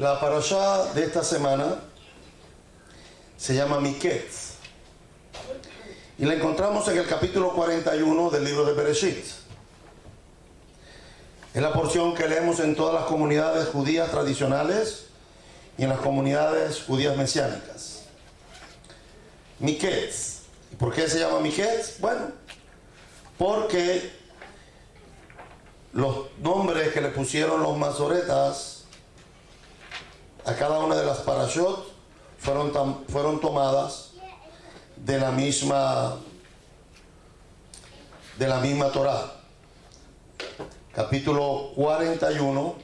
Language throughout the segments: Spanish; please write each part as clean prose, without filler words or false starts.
La parashá de esta semana se llama Miketz y la encontramos en el capítulo 41 del libro de Bereshit. Es la porción que leemos en todas las comunidades judías tradicionales y en las comunidades judías mesiánicas. Miketz. ¿Y por qué se llama Miketz? Bueno, porque los nombres que le pusieron los masoretas a cada una de las parashot fueron tomadas de la misma Torá. Capítulo 41,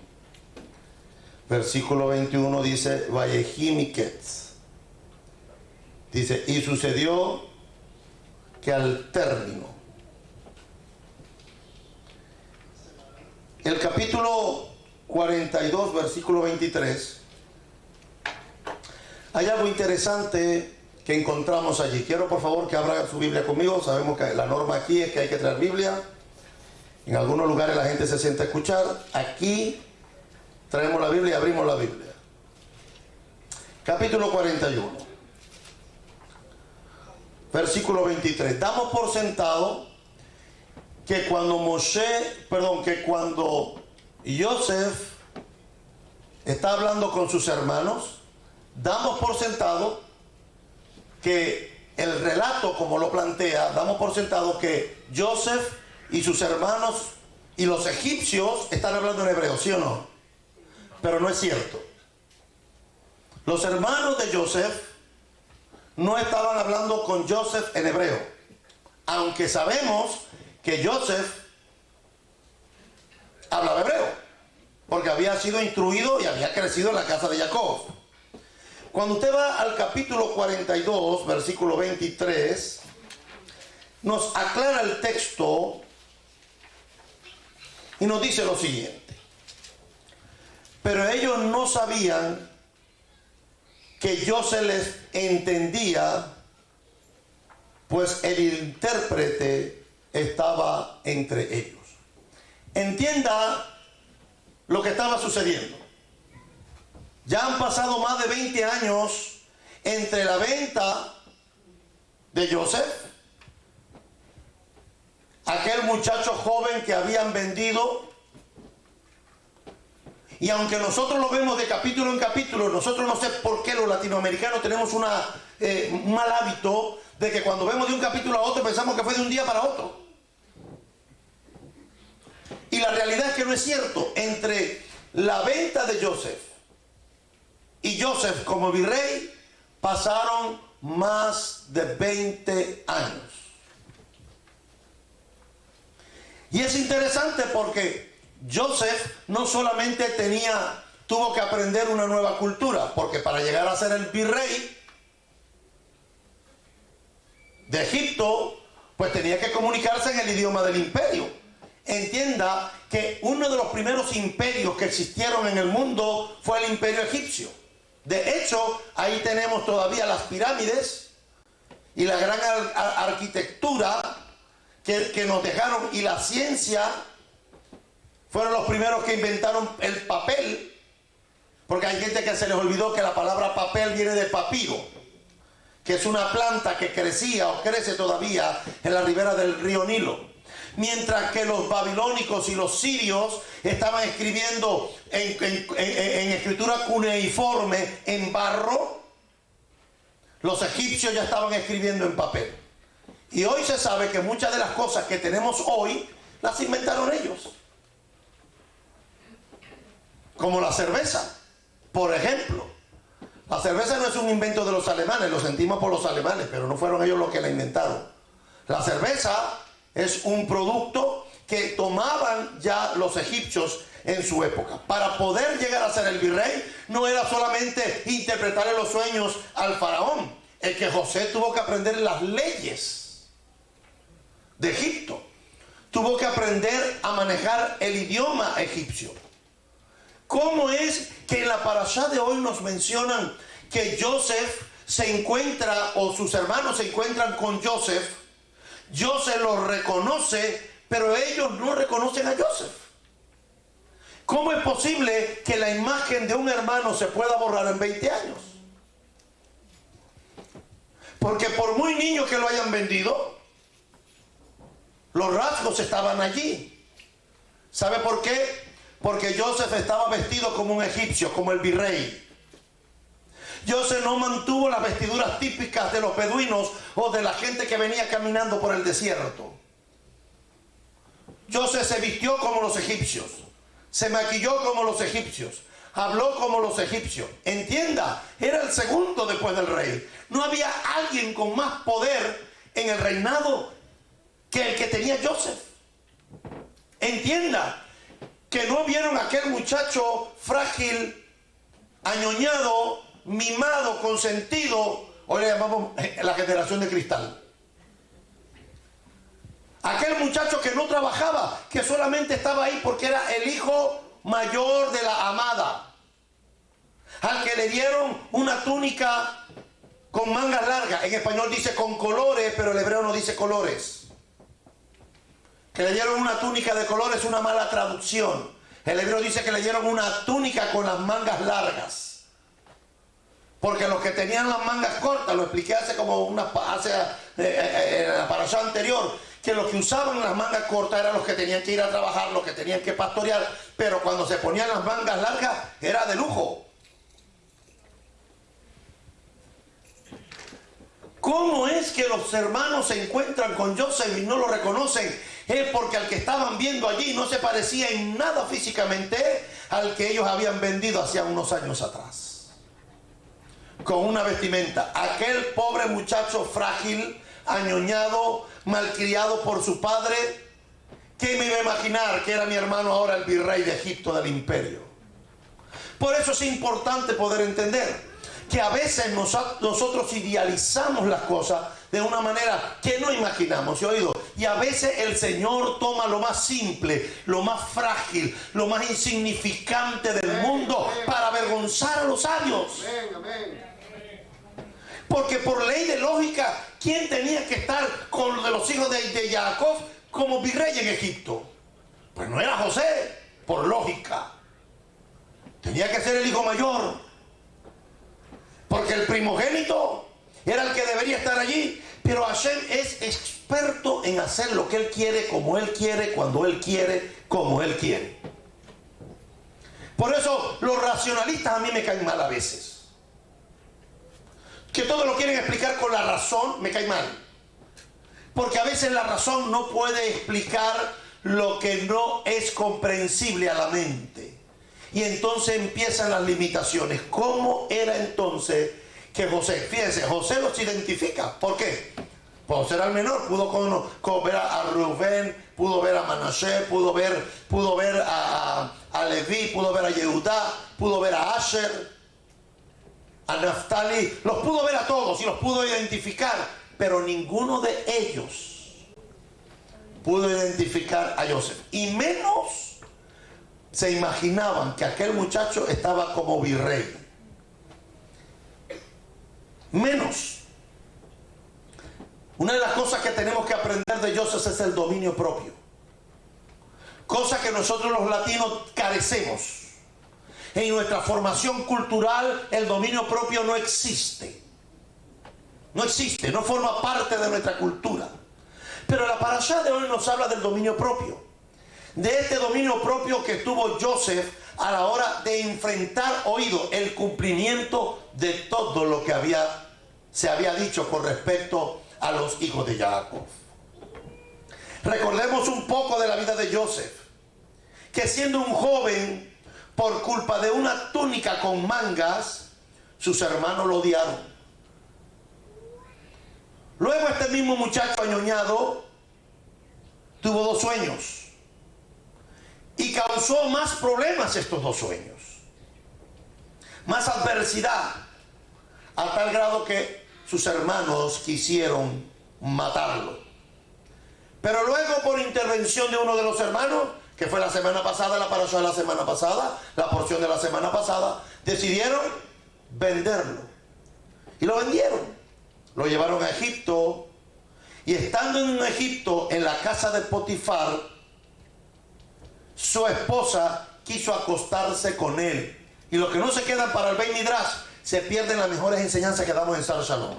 versículo 21 dice, Vayehi Miketz. Dice, y sucedió que al término. El capítulo 42, versículo 23, hay algo interesante que encontramos allí. Quiero por favor que abra su Biblia conmigo. Sabemos que la norma aquí es que hay que traer Biblia. En algunos lugares la gente se sienta a escuchar. Aquí traemos la Biblia y abrimos la Biblia. Capítulo 41, versículo 23. Damos por sentado que cuando Yosef está hablando con sus hermanos, damos por sentado que el relato, como lo plantea, damos por sentado que Yosef y sus hermanos y los egipcios están hablando en hebreo, ¿sí o no? Pero no es cierto. Los hermanos de Yosef no estaban hablando con Yosef en hebreo, aunque sabemos que Yosef hablaba hebreo, porque había sido instruido y había crecido en la casa de Jacob. Cuando usted va al capítulo 42, versículo 23, nos aclara el texto y nos dice lo siguiente. Pero ellos no sabían que yo se les entendía, pues el intérprete estaba entre ellos. Entienda lo que estaba sucediendo. Ya han pasado más de 20 años entre la venta de Yosef, aquel muchacho joven que habían vendido, y aunque nosotros lo vemos de capítulo en capítulo, nosotros no sé por qué los latinoamericanos tenemos un mal hábito de que cuando vemos de un capítulo a otro pensamos que fue de un día para otro. Y la realidad es que no es cierto. Entre la venta de Yosef y Yosef como virrey pasaron más de 20 años. Y es interesante porque Yosef no solamente tuvo que aprender una nueva cultura, porque para llegar a ser el virrey de Egipto, pues tenía que comunicarse en el idioma del imperio. Entienda que uno de los primeros imperios que existieron en el mundo fue el imperio egipcio. De hecho, ahí tenemos todavía las pirámides y la gran arquitectura que nos dejaron, y la ciencia. Fueron los primeros que inventaron el papel, porque hay gente que se les olvidó que la palabra papel viene de papiro, que es una planta que crecía o crece todavía en la ribera del río Nilo. Mientras que los babilónicos y los sirios estaban escribiendo en escritura cuneiforme, en barro, los egipcios ya estaban escribiendo en papel. Y hoy se sabe que muchas de las cosas que tenemos hoy las inventaron ellos. Como la cerveza, por ejemplo. La cerveza no es un invento de los alemanes, lo sentimos por los alemanes, pero no fueron ellos los que la inventaron. La cerveza es un producto que tomaban ya los egipcios en su época. Para poder llegar a ser el virrey, no era solamente interpretarle los sueños al faraón. El que José tuvo que aprender las leyes de Egipto. Tuvo que aprender a manejar el idioma egipcio. ¿Cómo es que en la parashá de hoy nos mencionan que Yosef se encuentra, o sus hermanos se encuentran con Yosef? Yosef los reconoce, pero ellos no reconocen a Yosef. ¿Cómo es posible que la imagen de un hermano se pueda borrar en 20 años? Porque por muy niño que lo hayan vendido, los rasgos estaban allí. ¿Sabe por qué? Porque Joseph estaba vestido como un egipcio, como el virrey. Joseph no mantuvo las vestiduras típicas de los beduinos o de la gente que venía caminando por el desierto. Joseph se vistió como los egipcios, se maquilló como los egipcios, habló como los egipcios. Entienda, era el segundo después del rey. No había alguien con más poder en el reinado que el que tenía Joseph. Entienda que no vieron a aquel muchacho frágil, añoñado, mimado, consentido. Hoy le llamamos la generación de cristal. Aquel muchacho que no trabajaba, que solamente estaba ahí porque era el hijo mayor de la amada, al que le dieron una túnica con mangas largas. En español dice con colores, pero el hebreo no dice colores. Que le dieron una túnica de colores es una mala traducción. El hebreo dice que le dieron una túnica con las mangas largas. Porque los que tenían las mangas cortas, lo expliqué hace como en la parashá anterior, que los que usaban las mangas cortas eran los que tenían que ir a trabajar, los que tenían que pastorear, pero cuando se ponían las mangas largas era de lujo. ¿Cómo es que los hermanos se encuentran con Joseph y no lo reconocen? Es porque al que estaban viendo allí no se parecía en nada físicamente al que ellos habían vendido hacía unos años atrás. Con una vestimenta. Aquel pobre muchacho frágil, añoñado, malcriado por su padre. ¿Qué me iba a imaginar que era mi hermano ahora el virrey de Egipto del imperio? Por eso es importante poder entender que a veces nosotros idealizamos las cosas de una manera que no imaginamos. ¿Sí he oído? Y a veces el Señor toma lo más simple, lo más frágil, lo más insignificante del mundo para avergonzar a los sabios. Porque por ley de lógica, ¿quién tenía que estar con los hijos de Jacob como virrey en Egipto? Pues no era José, por lógica. Tenía que ser el hijo mayor. Porque el primogénito era el que debería estar allí. Pero Hashem es experto en hacer lo que Él quiere, como Él quiere, cuando Él quiere, como Él quiere. Por eso los racionalistas a mí me caen mal a veces. Que todo lo quieren explicar con la razón, me cae mal. Porque a veces la razón no puede explicar lo que no es comprensible a la mente. Y entonces empiezan las limitaciones. ¿Cómo era entonces que José? Fíjense, José los identifica. ¿Por qué? Pues José era el menor. Pudo ver a Rubén, pudo ver a Manasés, pudo ver a Leví, pudo ver a Yehudá, pudo ver a Asher, a Naftali. Los pudo ver a todos y los pudo identificar. Pero ninguno de ellos pudo identificar a Joseph. Y menos se imaginaban que aquel muchacho estaba como virrey. Menos. Una de las cosas que tenemos que aprender de Joseph es el dominio propio. Cosa que nosotros los latinos carecemos. En nuestra formación cultural el dominio propio no existe. No existe, no forma parte de nuestra cultura. Pero la parashá de hoy nos habla del dominio propio. De este dominio propio que tuvo Joseph a la hora de enfrentar, oído, el cumplimiento de todo lo que se había dicho con respecto a los hijos de Jacob. Recordemos un poco de la vida de Joseph, que siendo un joven, por culpa de una túnica con mangas, sus hermanos lo odiaron. Luego este mismo muchacho añoñado tuvo 2 sueños. Y causó más problemas estos 2 sueños. Más adversidad. A tal grado que sus hermanos quisieron matarlo. Pero luego, por intervención de uno de los hermanos, que fue la semana pasada, la parashá de la semana pasada, la porción de la semana pasada, decidieron venderlo. Y lo vendieron. Lo llevaron a Egipto. Y estando en Egipto, en la casa de Potifar, su esposa quiso acostarse con él. Y los que no se quedan para el Beit Midrash se pierden las mejores enseñanzas que damos en Sar Shalom.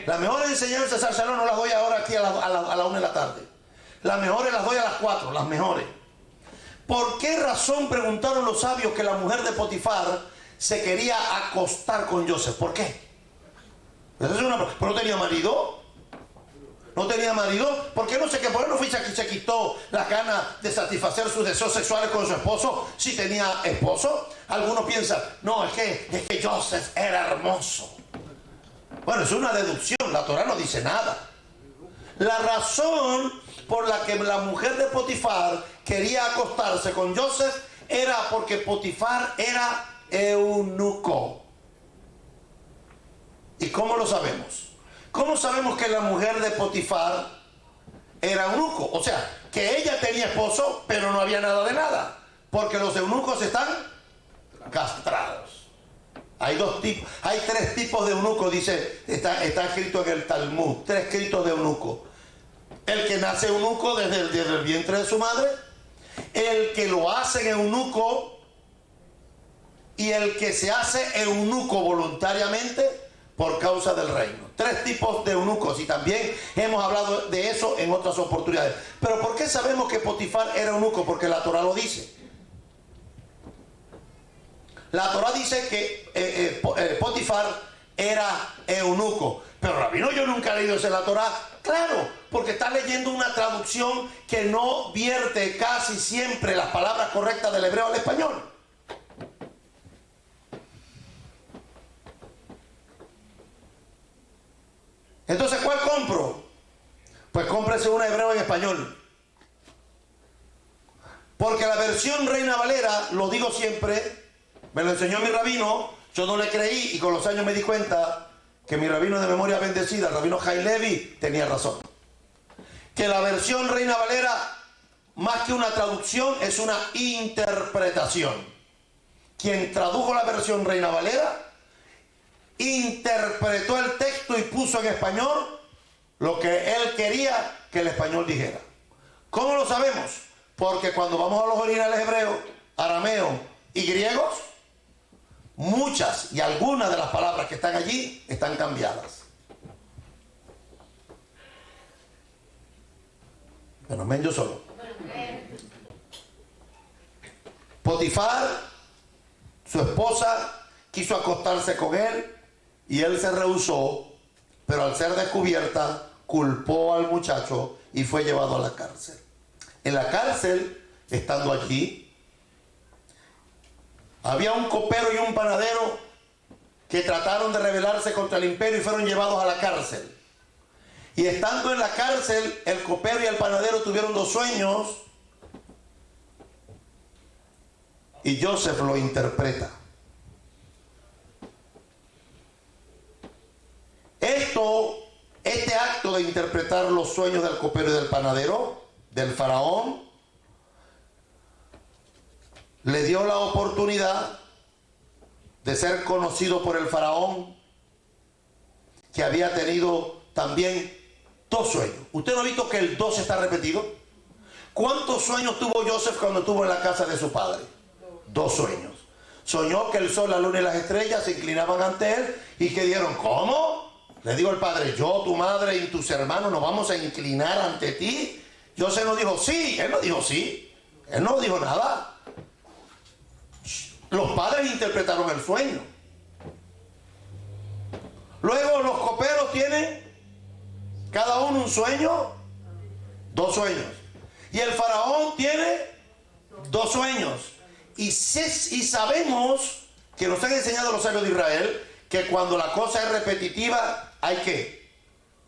Las mejores enseñanzas de Sar Shalom no las doy ahora aquí a la 1 de la tarde. Las mejores las doy a las 4, las mejores. ¿Por qué razón, preguntaron los sabios, que la mujer de Potifar se quería acostar con Joseph? ¿Por qué? ¿Pero no tenía marido? ¿No tenía marido? ¿Por qué no sé qué? ¿Por qué no se quitó la gana de satisfacer sus deseos sexuales con su esposo si tenía esposo? Algunos piensan, no, es que Joseph era hermoso. Bueno, es una deducción, la Torah no dice nada. La razón por la que la mujer de Potifar quería acostarse con Joseph era porque Potifar era eunuco. ¿Y cómo lo sabemos? ¿Cómo sabemos que la mujer de Potifar era eunuco? O sea, que ella tenía esposo, pero no había nada de nada. Porque los eunucos están castrados. Hay tres tipos de eunuco, dice, está escrito en el Talmud. 3 escritos de eunuco. El que nace eunuco desde el vientre de su madre, el que lo hace eunuco y el que se hace eunuco voluntariamente por causa del reino. 3 tipos de eunucos, y también hemos hablado de eso en otras oportunidades. Pero ¿por qué sabemos que Potifar era eunuco? Porque la Torah lo dice. La Torah dice que Potifar era eunuco. Pero rabino, yo nunca he leído eso en la Torah. Claro, porque está leyendo una traducción que no vierte casi siempre las palabras correctas del hebreo al español. Entonces, ¿cuál compro? Pues cómprese una hebreo en español. Porque la versión Reina Valera, lo digo siempre, me lo enseñó mi rabino, yo no le creí y con los años me di cuenta que mi rabino de memoria bendecida, el rabino Jai Levi, tenía razón. Que la versión Reina Valera, más que una traducción, es una interpretación. Quien tradujo la versión Reina Valera interpretó el texto y puso en español lo que él quería que el español dijera. ¿Cómo lo sabemos? Porque cuando vamos a los originales hebreos, arameos y griegos, muchas y algunas de las palabras que están allí están cambiadas. Pero men yo solo. Potifar, su esposa, quiso acostarse con él y él se rehusó, pero al ser descubierta, culpó al muchacho y fue llevado a la cárcel. En la cárcel, estando allí, había un copero y un panadero que trataron de rebelarse contra el imperio y fueron llevados a la cárcel. Y estando en la cárcel, el copero y el panadero tuvieron 2 sueños y Joseph lo interpreta. Este acto de interpretar los sueños del copero y del panadero, del faraón, le dio la oportunidad de ser conocido por el faraón, que había tenido también 2 sueños. ¿Usted no ha visto que el 2 está repetido? ¿Cuántos sueños tuvo Joseph cuando estuvo en la casa de su padre? 2 sueños. Soñó que el sol, la luna y las estrellas se inclinaban ante él y que dijeron, ¿cómo? Le dijo el padre, yo, tu madre y tus hermanos nos vamos a inclinar ante ti. Joseph no dijo sí, él no dijo sí, él no dijo nada. Los padres interpretaron el sueño. Luego los coperos tienen cada uno un sueño, 2 sueños. Y el faraón tiene 2 sueños. Y sabemos que nos han enseñado los sabios de Israel que cuando la cosa es repetitiva,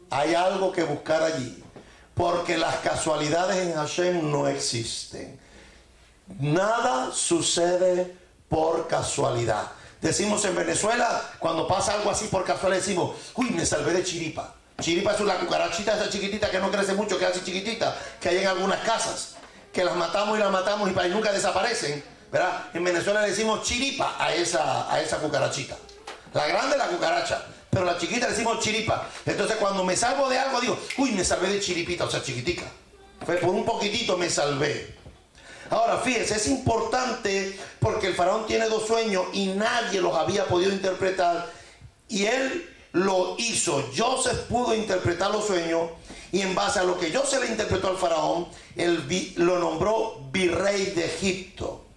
hay algo que buscar allí. Porque las casualidades en Hashem no existen. Nada sucede por casualidad. Decimos en Venezuela, cuando pasa algo así por casualidad, decimos, uy, me salvé de chiripa. Chiripa es una cucarachita esa chiquitita que no crece mucho, que hace chiquitita, que hay en algunas casas, que las matamos y nunca desaparecen, ¿verdad? En Venezuela le decimos chiripa a esa cucarachita. La grande es la cucaracha, pero la chiquita le decimos chiripa. Entonces cuando me salvo de algo digo, uy, me salvé de chiripita, o sea, chiquitica. Fue por un poquitito me salvé. Ahora, fíjese, es importante porque el faraón tiene dos sueños y nadie los había podido interpretar. Y él lo hizo. Joseph pudo interpretar los sueños y en base a lo que Joseph le interpretó al faraón, él lo nombró virrey de Egipto.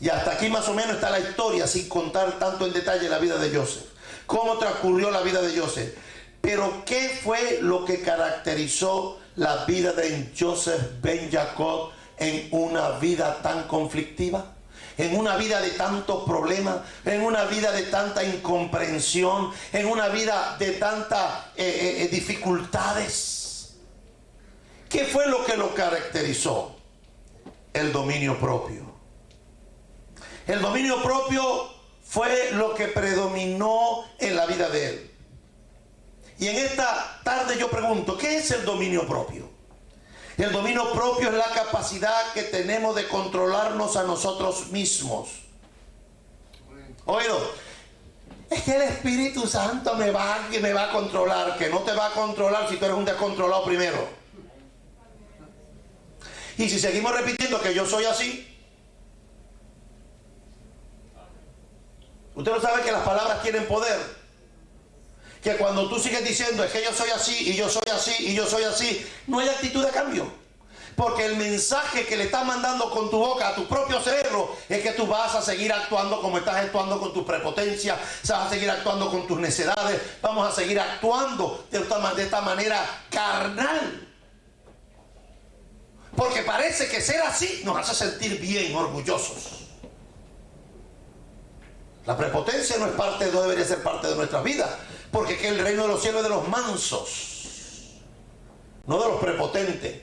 Y hasta aquí más o menos está la historia, sin contar tanto en detalle la vida de Joseph. ¿Cómo transcurrió la vida de Joseph? Pero ¿qué fue lo que caracterizó la vida de Joseph ben Jacob en una vida tan conflictiva? En una vida de tantos problemas, en una vida de tanta incomprensión, en una vida de tantas dificultades. ¿Qué fue lo que lo caracterizó? El dominio propio. El dominio propio fue lo que predominó en la vida de él. Y en esta tarde yo pregunto, ¿qué es el dominio propio? El dominio propio es la capacidad que tenemos de controlarnos a nosotros mismos. Oído, es que el Espíritu Santo me va a controlar. Que no te va a controlar si tú eres un descontrolado primero. Y si seguimos repitiendo que yo soy así, usted no sabe que las palabras tienen poder. Que cuando tú sigues diciendo es que yo soy así y yo soy así y yo soy así, no hay actitud de cambio. Porque el mensaje que le estás mandando con tu boca a tu propio cerebro es que tú vas a seguir actuando como estás actuando con tu prepotencia, vas a seguir actuando con tus necedades, vamos a seguir actuando de esta manera carnal. Porque parece que ser así nos hace sentir bien, orgullosos. La prepotencia no debería ser parte de nuestra vida. Porque que el reino de los cielos es de los mansos, no de los prepotentes.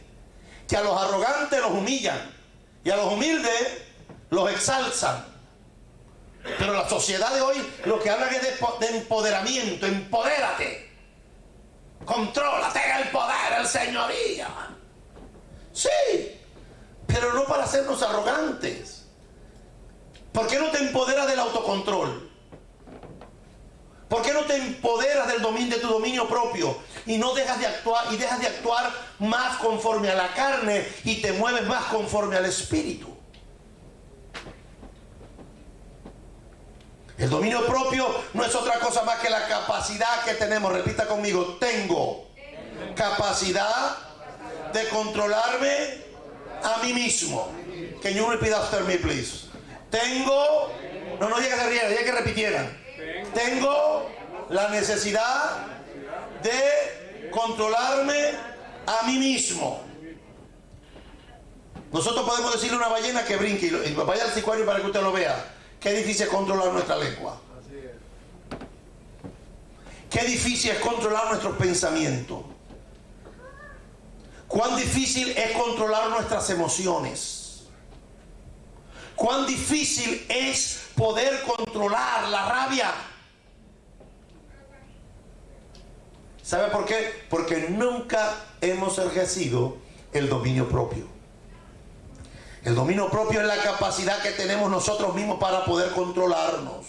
Que a los arrogantes los humillan y a los humildes los exalzan. Pero la sociedad de hoy lo que hablan es de empoderamiento. Empodérate, controla, tenga el poder, el señorío. Sí, pero no para hacernos arrogantes. ¿Por qué no te empoderas del autocontrol? ¿Por qué no te empoderas de tu dominio propio y no dejas de actuar más conforme a la carne y te mueves más conforme al Espíritu? El dominio propio no es otra cosa más que la capacidad que tenemos. Repita conmigo, tengo capacidad de controlarme a mí mismo. Can you repeat after me, please? Tengo, no diga que se rieran, diga que repitieran. Tengo la necesidad de controlarme a mí mismo. Nosotros podemos decirle a una ballena que brinque y vaya al sicuario para que usted lo vea. Qué difícil es controlar nuestra lengua. Qué difícil es controlar nuestros pensamientos. Cuán difícil es controlar nuestras emociones. Cuán difícil es poder controlar la rabia. ¿Sabe por qué? Porque nunca hemos ejercido el dominio propio. El dominio propio es la capacidad que tenemos nosotros mismos para poder controlarnos.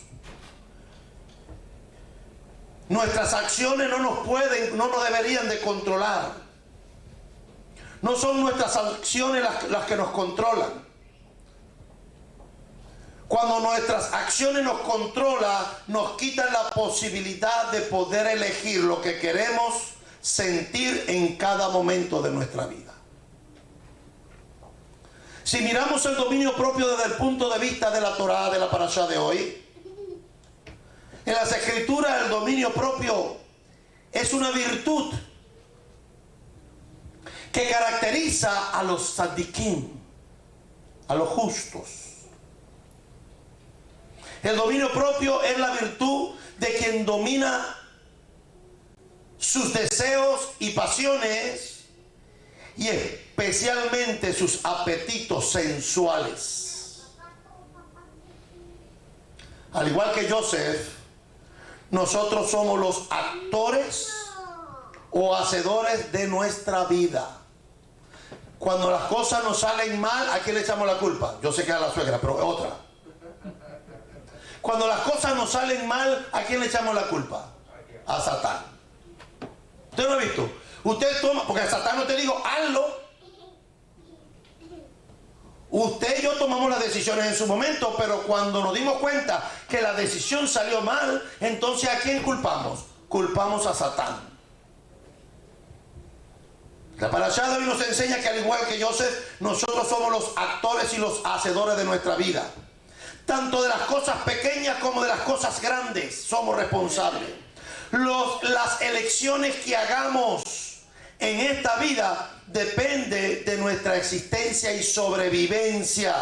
Nuestras acciones no nos deberían de controlar. No son nuestras acciones las que nos controlan. Cuando nuestras acciones nos controlan, nos quitan la posibilidad de poder elegir lo que queremos sentir en cada momento de nuestra vida. Si miramos el dominio propio desde el punto de vista de la Torá, de la parashá de hoy, en las Escrituras el dominio propio es una virtud que caracteriza a los tzadikim, a los justos. El dominio propio es la virtud de quien domina sus deseos y pasiones y especialmente sus apetitos sensuales. Al igual que Joseph, nosotros somos los actores o hacedores de nuestra vida. Cuando las cosas nos salen mal, ¿a quién le echamos la culpa? Yo sé que a la suegra, pero otra. Cuando las cosas nos salen mal, ¿a quién le echamos la culpa? A Satán. ¿Usted lo ha visto? Usted toma, porque a Satán no te digo, hazlo. Usted y yo tomamos las decisiones en su momento, pero cuando nos dimos cuenta que la decisión salió mal, entonces ¿a quién culpamos? Culpamos a Satán. La parashá de hoy nos enseña que al igual que Joseph, nosotros somos los actores y los hacedores de nuestra vida. Tanto de las cosas pequeñas como de las cosas grandes somos responsables. Las elecciones que hagamos en esta vida depende de nuestra existencia y sobrevivencia.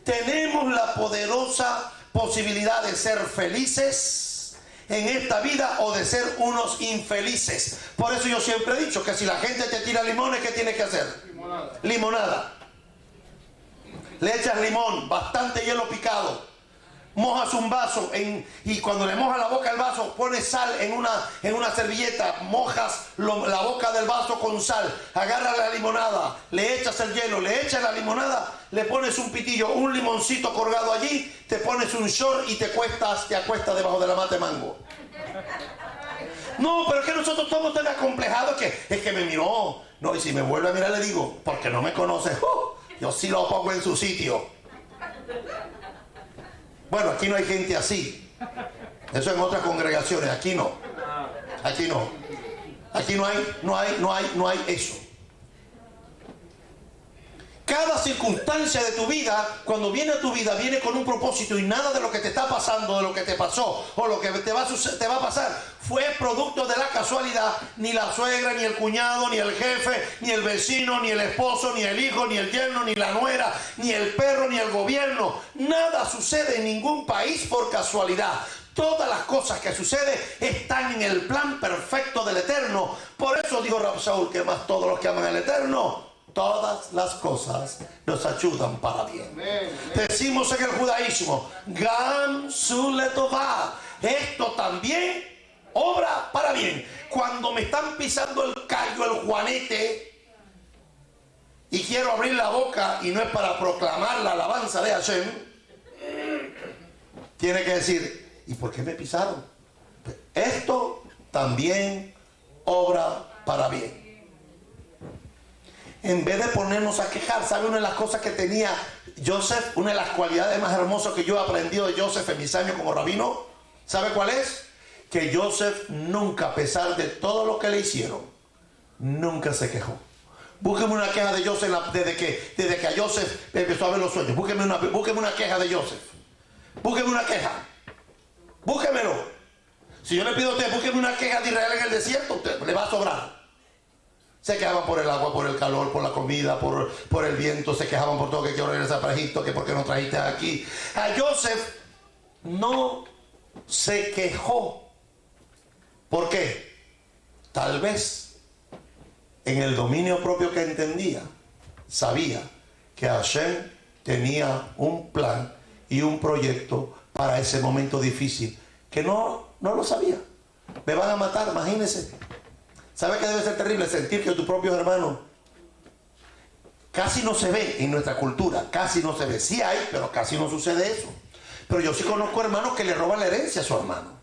Tenemos la poderosa posibilidad de ser felices en esta vida o de ser unos infelices. Por eso yo siempre he dicho que si la gente te tira limones, ¿qué tienes que hacer? Limonada. Le echas limón, bastante hielo picado, mojas un vaso y cuando le mojas la boca al vaso, pones sal en una servilleta, mojas la boca del vaso con sal, agarras la limonada, le echas el hielo, le echas la limonada, le pones un pitillo, un limoncito colgado allí, te pones un short y te acuestas debajo de la mata de mango. No, pero es que nosotros estamos tan acomplejados que es que me miró. No, y si me vuelve a mirar le digo, porque no me conoce, yo sí lo pongo en su sitio. Bueno, aquí no hay gente así. Eso en otras congregaciones, aquí no. Aquí no. Aquí no hay eso. Cada circunstancia de tu vida, cuando viene a tu vida, viene con un propósito y nada de lo que te está pasando, de lo que te pasó o lo que te va a pasar, fue producto de la casualidad. Ni la suegra, ni el cuñado, ni el jefe, ni el vecino, ni el esposo, ni el hijo, ni el yerno, ni la nuera, ni el perro, ni el gobierno. Nada sucede en ningún país por casualidad. Todas las cosas que suceden están en el plan perfecto del Eterno. Por eso dijo Rab Shaul que más todos los que aman al Eterno, todas las cosas nos ayudan para bien. Decimos en el judaísmo, Gam su letová, esto también obra para bien. Cuando me están pisando el callo, el juanete, y quiero abrir la boca y no es para proclamar la alabanza de Hashem, tiene que decir, ¿y por qué me pisaron? Esto también obra para bien. En vez de ponernos a quejar, ¿sabe una de las cosas que tenía Joseph? Una de las cualidades más hermosas que yo he aprendido de Joseph en mis años como rabino. ¿Sabe cuál es? Que Joseph nunca, a pesar de todo lo que le hicieron, nunca se quejó. Búsqueme una queja de Joseph desde que a Joseph empezó a ver los sueños. Búsqueme una queja de Joseph. Búsqueme una queja. Búsquemelo. Si yo le pido a usted, búsqueme una queja de Israel en el desierto, usted le va a sobrar. Se quejaban por el agua, por el calor, por la comida, por el viento. Se quejaban por todo, que quiero regresar para Egipto, que por qué no trajiste aquí. A Joseph no se quejó. ¿Por qué? Tal vez en el dominio propio que entendía, sabía que Hashem tenía un plan y un proyecto para ese momento difícil, que no lo sabía. Me van a matar, imagínense. ¿Sabe qué debe ser terrible? Sentir que tus propios hermanos casi no se ve en nuestra cultura, casi no se ve. Sí hay, pero casi no sucede eso. Pero yo sí conozco hermanos que le roban la herencia a su hermano.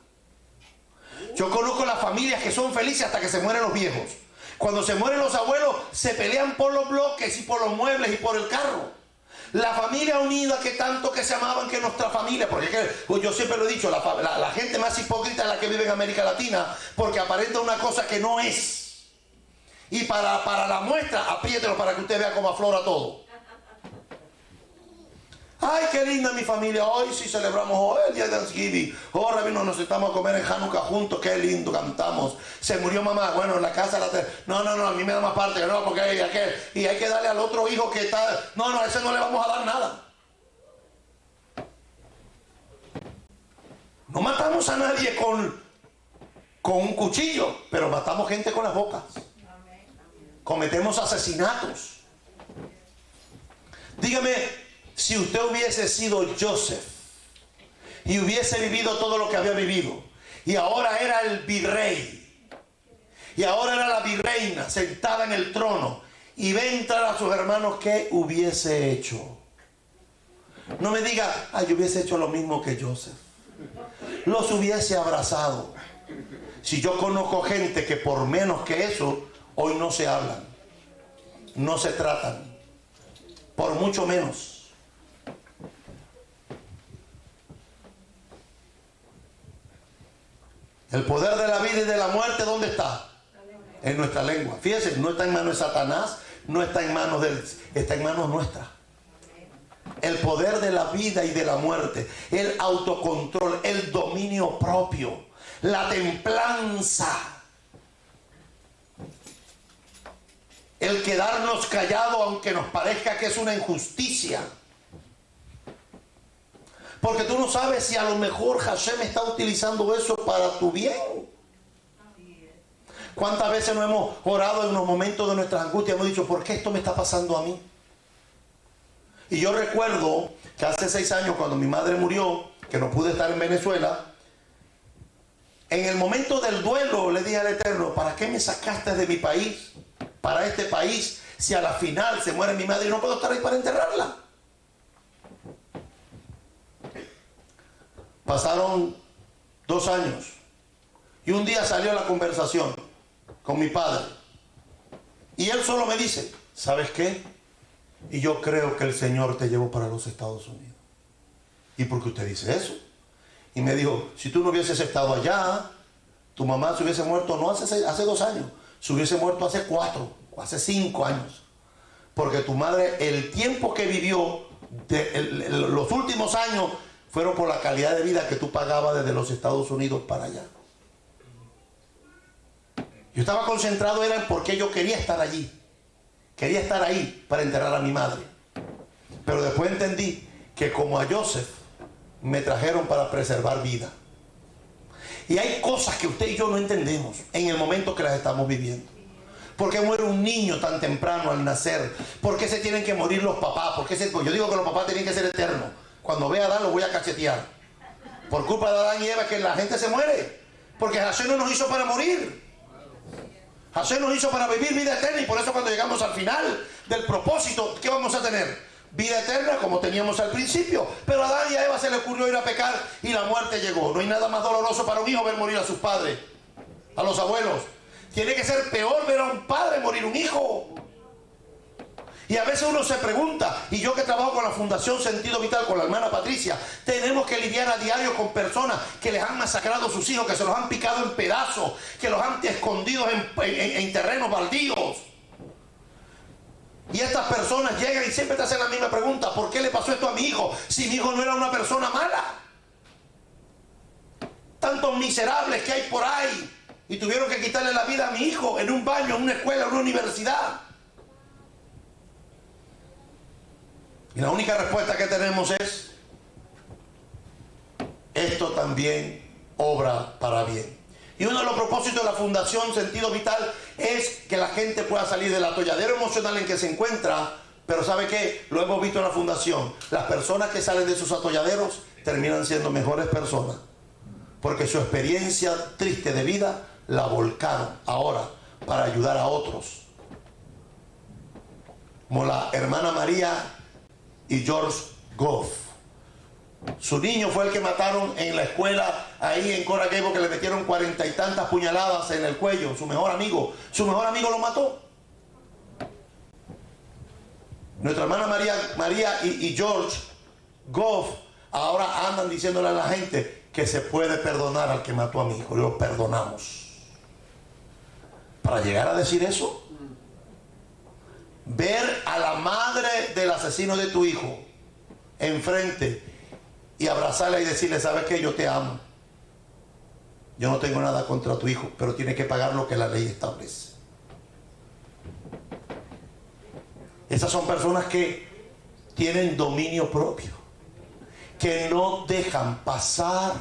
Yo conozco las familias que son felices hasta que se mueren los viejos. Cuando se mueren los abuelos, se pelean por los bloques y por los muebles y por el carro. La familia unida que tanto que se amaban que nuestra familia, porque pues yo siempre lo he dicho, la gente más hipócrita es la que vive en América Latina, porque aparenta una cosa que no es. Y para la muestra, apriételo para que usted vea cómo aflora todo. Ay, qué linda mi familia, hoy sí celebramos hoy el día de Thanksgiving. Oh, rabino, nos estamos a comer en Hanukkah juntos, qué lindo, cantamos. Se murió mamá, bueno, en la casa no, a mí me da más parte, no, porque hay aquel, y hay que darle al otro hijo que está, no, a ese no le vamos a dar nada. No matamos a nadie con un cuchillo, pero matamos gente con las bocas. Cometemos asesinatos. Dígame, si usted hubiese sido Joseph y hubiese vivido todo lo que había vivido, y ahora era el virrey, y ahora era la virreina sentada en el trono, y ve entrar a sus hermanos, ¿qué hubiese hecho? No me diga, yo hubiese hecho lo mismo que Joseph. Los hubiese abrazado. Si yo conozco gente que por menos que eso, hoy no se hablan, no se tratan. por mucho menos. El poder de la vida y de la muerte, ¿dónde está? En nuestra lengua. Fíjense, no está en manos de Satanás, no está en manos de él, está en manos nuestras. El poder de la vida y de la muerte, el autocontrol, el dominio propio, la templanza, el quedarnos callados aunque nos parezca que es una injusticia. Porque tú no sabes si a lo mejor Hashem está utilizando eso para tu bien. ¿Cuántas veces nos hemos orado en los momentos de nuestras angustias? Hemos dicho, ¿por qué esto me está pasando a mí? Y yo recuerdo que hace 6 años, cuando mi madre murió, que no pude estar en Venezuela, en el momento del duelo le dije al Eterno, ¿para qué me sacaste de mi país? Para este país, si a la final se muere mi madre y no puedo estar ahí para enterrarla. Pasaron 2 años y un día salió la conversación con mi padre y él solo me dice, ¿sabes qué? Y yo creo que el Señor te llevó para los Estados Unidos. ¿Y por qué usted dice eso? Y me dijo, si tú no hubieses estado allá, tu mamá se hubiese muerto no hace 2 años, se hubiese muerto hace 4 o hace 5 años. Porque tu madre, el tiempo que vivió, los últimos años, fueron por la calidad de vida que tú pagabas desde los Estados Unidos para allá. Yo estaba concentrado era en por qué yo quería estar allí. Quería estar ahí para enterrar a mi madre. Pero después entendí que como a Joseph me trajeron para preservar vida. Y hay cosas que usted y yo no entendemos en el momento que las estamos viviendo. ¿Por qué muere un niño tan temprano al nacer? ¿Por qué se tienen que morir los papás? Yo digo que los papás tienen que ser eternos. Cuando vea a Adán lo voy a cachetear. Por culpa de Adán y Eva que la gente se muere. Porque Hashem no nos hizo para morir. Hashem nos hizo para vivir vida eterna. Y por eso cuando llegamos al final del propósito, ¿qué vamos a tener? Vida eterna como teníamos al principio. Pero a Adán y a Eva se le ocurrió ir a pecar y la muerte llegó. No hay nada más doloroso para un hijo ver morir a sus padres, a los abuelos. Tiene que ser peor ver a un padre morir un hijo. Y a veces uno se pregunta, y yo que trabajo con la Fundación Sentido Vital, con la hermana Patricia, tenemos que lidiar a diario con personas que les han masacrado a sus hijos, que se los han picado en pedazos, que los han escondido en terrenos baldíos. Y estas personas llegan y siempre te hacen la misma pregunta, ¿por qué le pasó esto a mi hijo? Si mi hijo no era una persona mala. Tantos miserables que hay por ahí, y tuvieron que quitarle la vida a mi hijo en un baño, en una escuela, en una universidad. Y la única respuesta que tenemos es, esto también obra para bien. Y uno de los propósitos de la Fundación Sentido Vital es que la gente pueda salir del atolladero emocional en que se encuentra. Pero ¿sabe qué? Lo hemos visto en la Fundación. Las personas que salen de sus atolladeros terminan siendo mejores personas. Porque su experiencia triste de vida la volcaron ahora para ayudar a otros. Como la hermana María y George Goff. Su niño fue el que mataron en la escuela ahí en Coral Gables, que le metieron 40 y tantas puñaladas en el cuello. Su mejor amigo lo mató. Nuestra hermana María y George Goff ahora andan diciéndole a la gente que se puede perdonar al que mató a mi hijo. Lo perdonamos. Para llegar a decir eso, ver a la madre del asesino de tu hijo enfrente y abrazarla y decirle, ¿sabes qué? Yo te amo. Yo no tengo nada contra tu hijo, pero tiene que pagar lo que la ley establece. Esas son personas que tienen dominio propio, que no dejan pasar,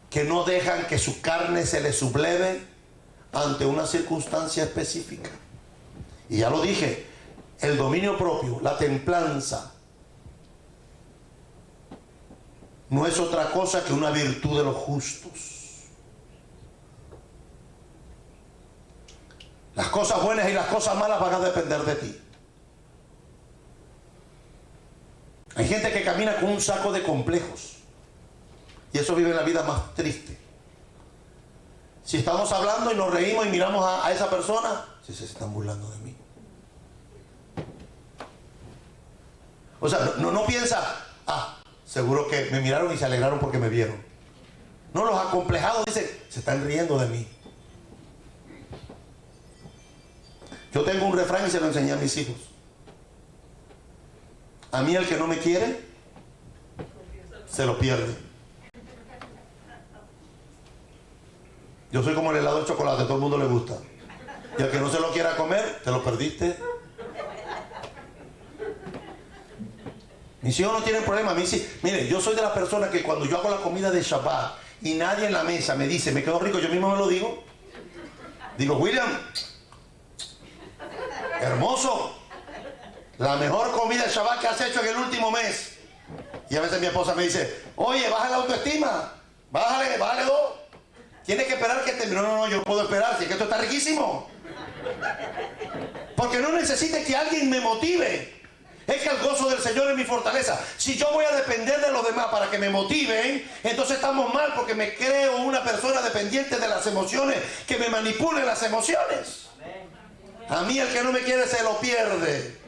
que no dejan que su carne se les subleve ante una circunstancia específica. Y ya lo dije, el dominio propio, la templanza, no es otra cosa que una virtud de los justos. Las cosas buenas y las cosas malas van a depender de ti. Hay gente que camina con un saco de complejos y eso vive la vida más triste. Si estamos hablando y nos reímos y miramos a esa persona, si se están burlando de mí. O sea, no piensa, seguro que me miraron y se alegraron porque me vieron. No, los acomplejados dicen, se están riendo de mí. Yo tengo un refrán y se lo enseñé a mis hijos. A mí el que no me quiere, se lo pierde. Yo soy como el helado de chocolate, a todo el mundo le gusta. Y al que no se lo quiera comer, te lo perdiste. Mis hijos no tienen problema, a mí sí. Mire, yo soy de las personas que cuando yo hago la comida de Shabbat y nadie en la mesa me dice, me quedó rico, yo mismo me lo digo. Digo, William, hermoso, la mejor comida de Shabbat que has hecho en el último mes. Y a veces mi esposa me dice, oye, baja la autoestima, bájale 2. Tienes que esperar que termine. No, yo no puedo esperar, si es que esto está riquísimo. Porque no necesite que alguien me motive. Es que el gozo del Señor es mi fortaleza. Si yo voy a depender de los demás para que me motiven, entonces estamos mal, porque me creo una persona dependiente de las emociones, que me manipule las emociones. A mí el que no me quiere se lo pierde.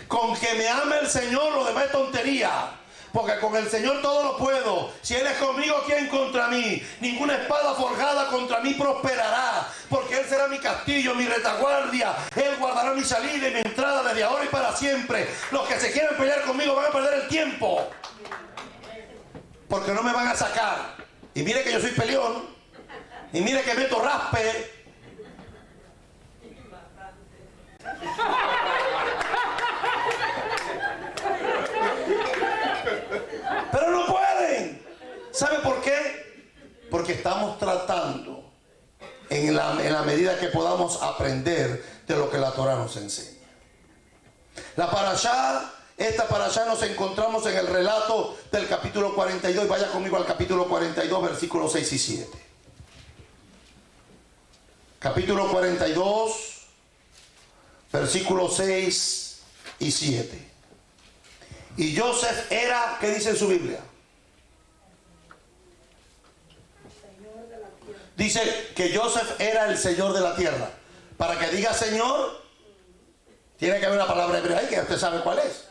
Con que me ame el Señor, lo demás es tontería. Porque con el Señor todo lo puedo. Si Él es conmigo, ¿quién contra mí? Ninguna espada forjada contra mí prosperará. Porque Él será mi castillo, mi retaguardia. Él guardará mi salida y mi entrada desde ahora y para siempre. Los que se quieran pelear conmigo van a perder el tiempo. Porque no me van a sacar. Y mire que yo soy peleón. Y mire que meto raspe. Pero no pueden. ¿Sabe por qué? Porque estamos tratando en la medida que podamos aprender de lo que la Torah nos enseña. Esta parashá nos encontramos en el relato del capítulo 42. Vaya conmigo al capítulo 42, versículos 6 y 7. Capítulo 42, versículos 6 y 7. Y Joseph era, ¿qué dice en su Biblia? Dice que Joseph era el Señor de la tierra. Para que diga Señor, tiene que haber una palabra hebrea ahí que usted sabe cuál es.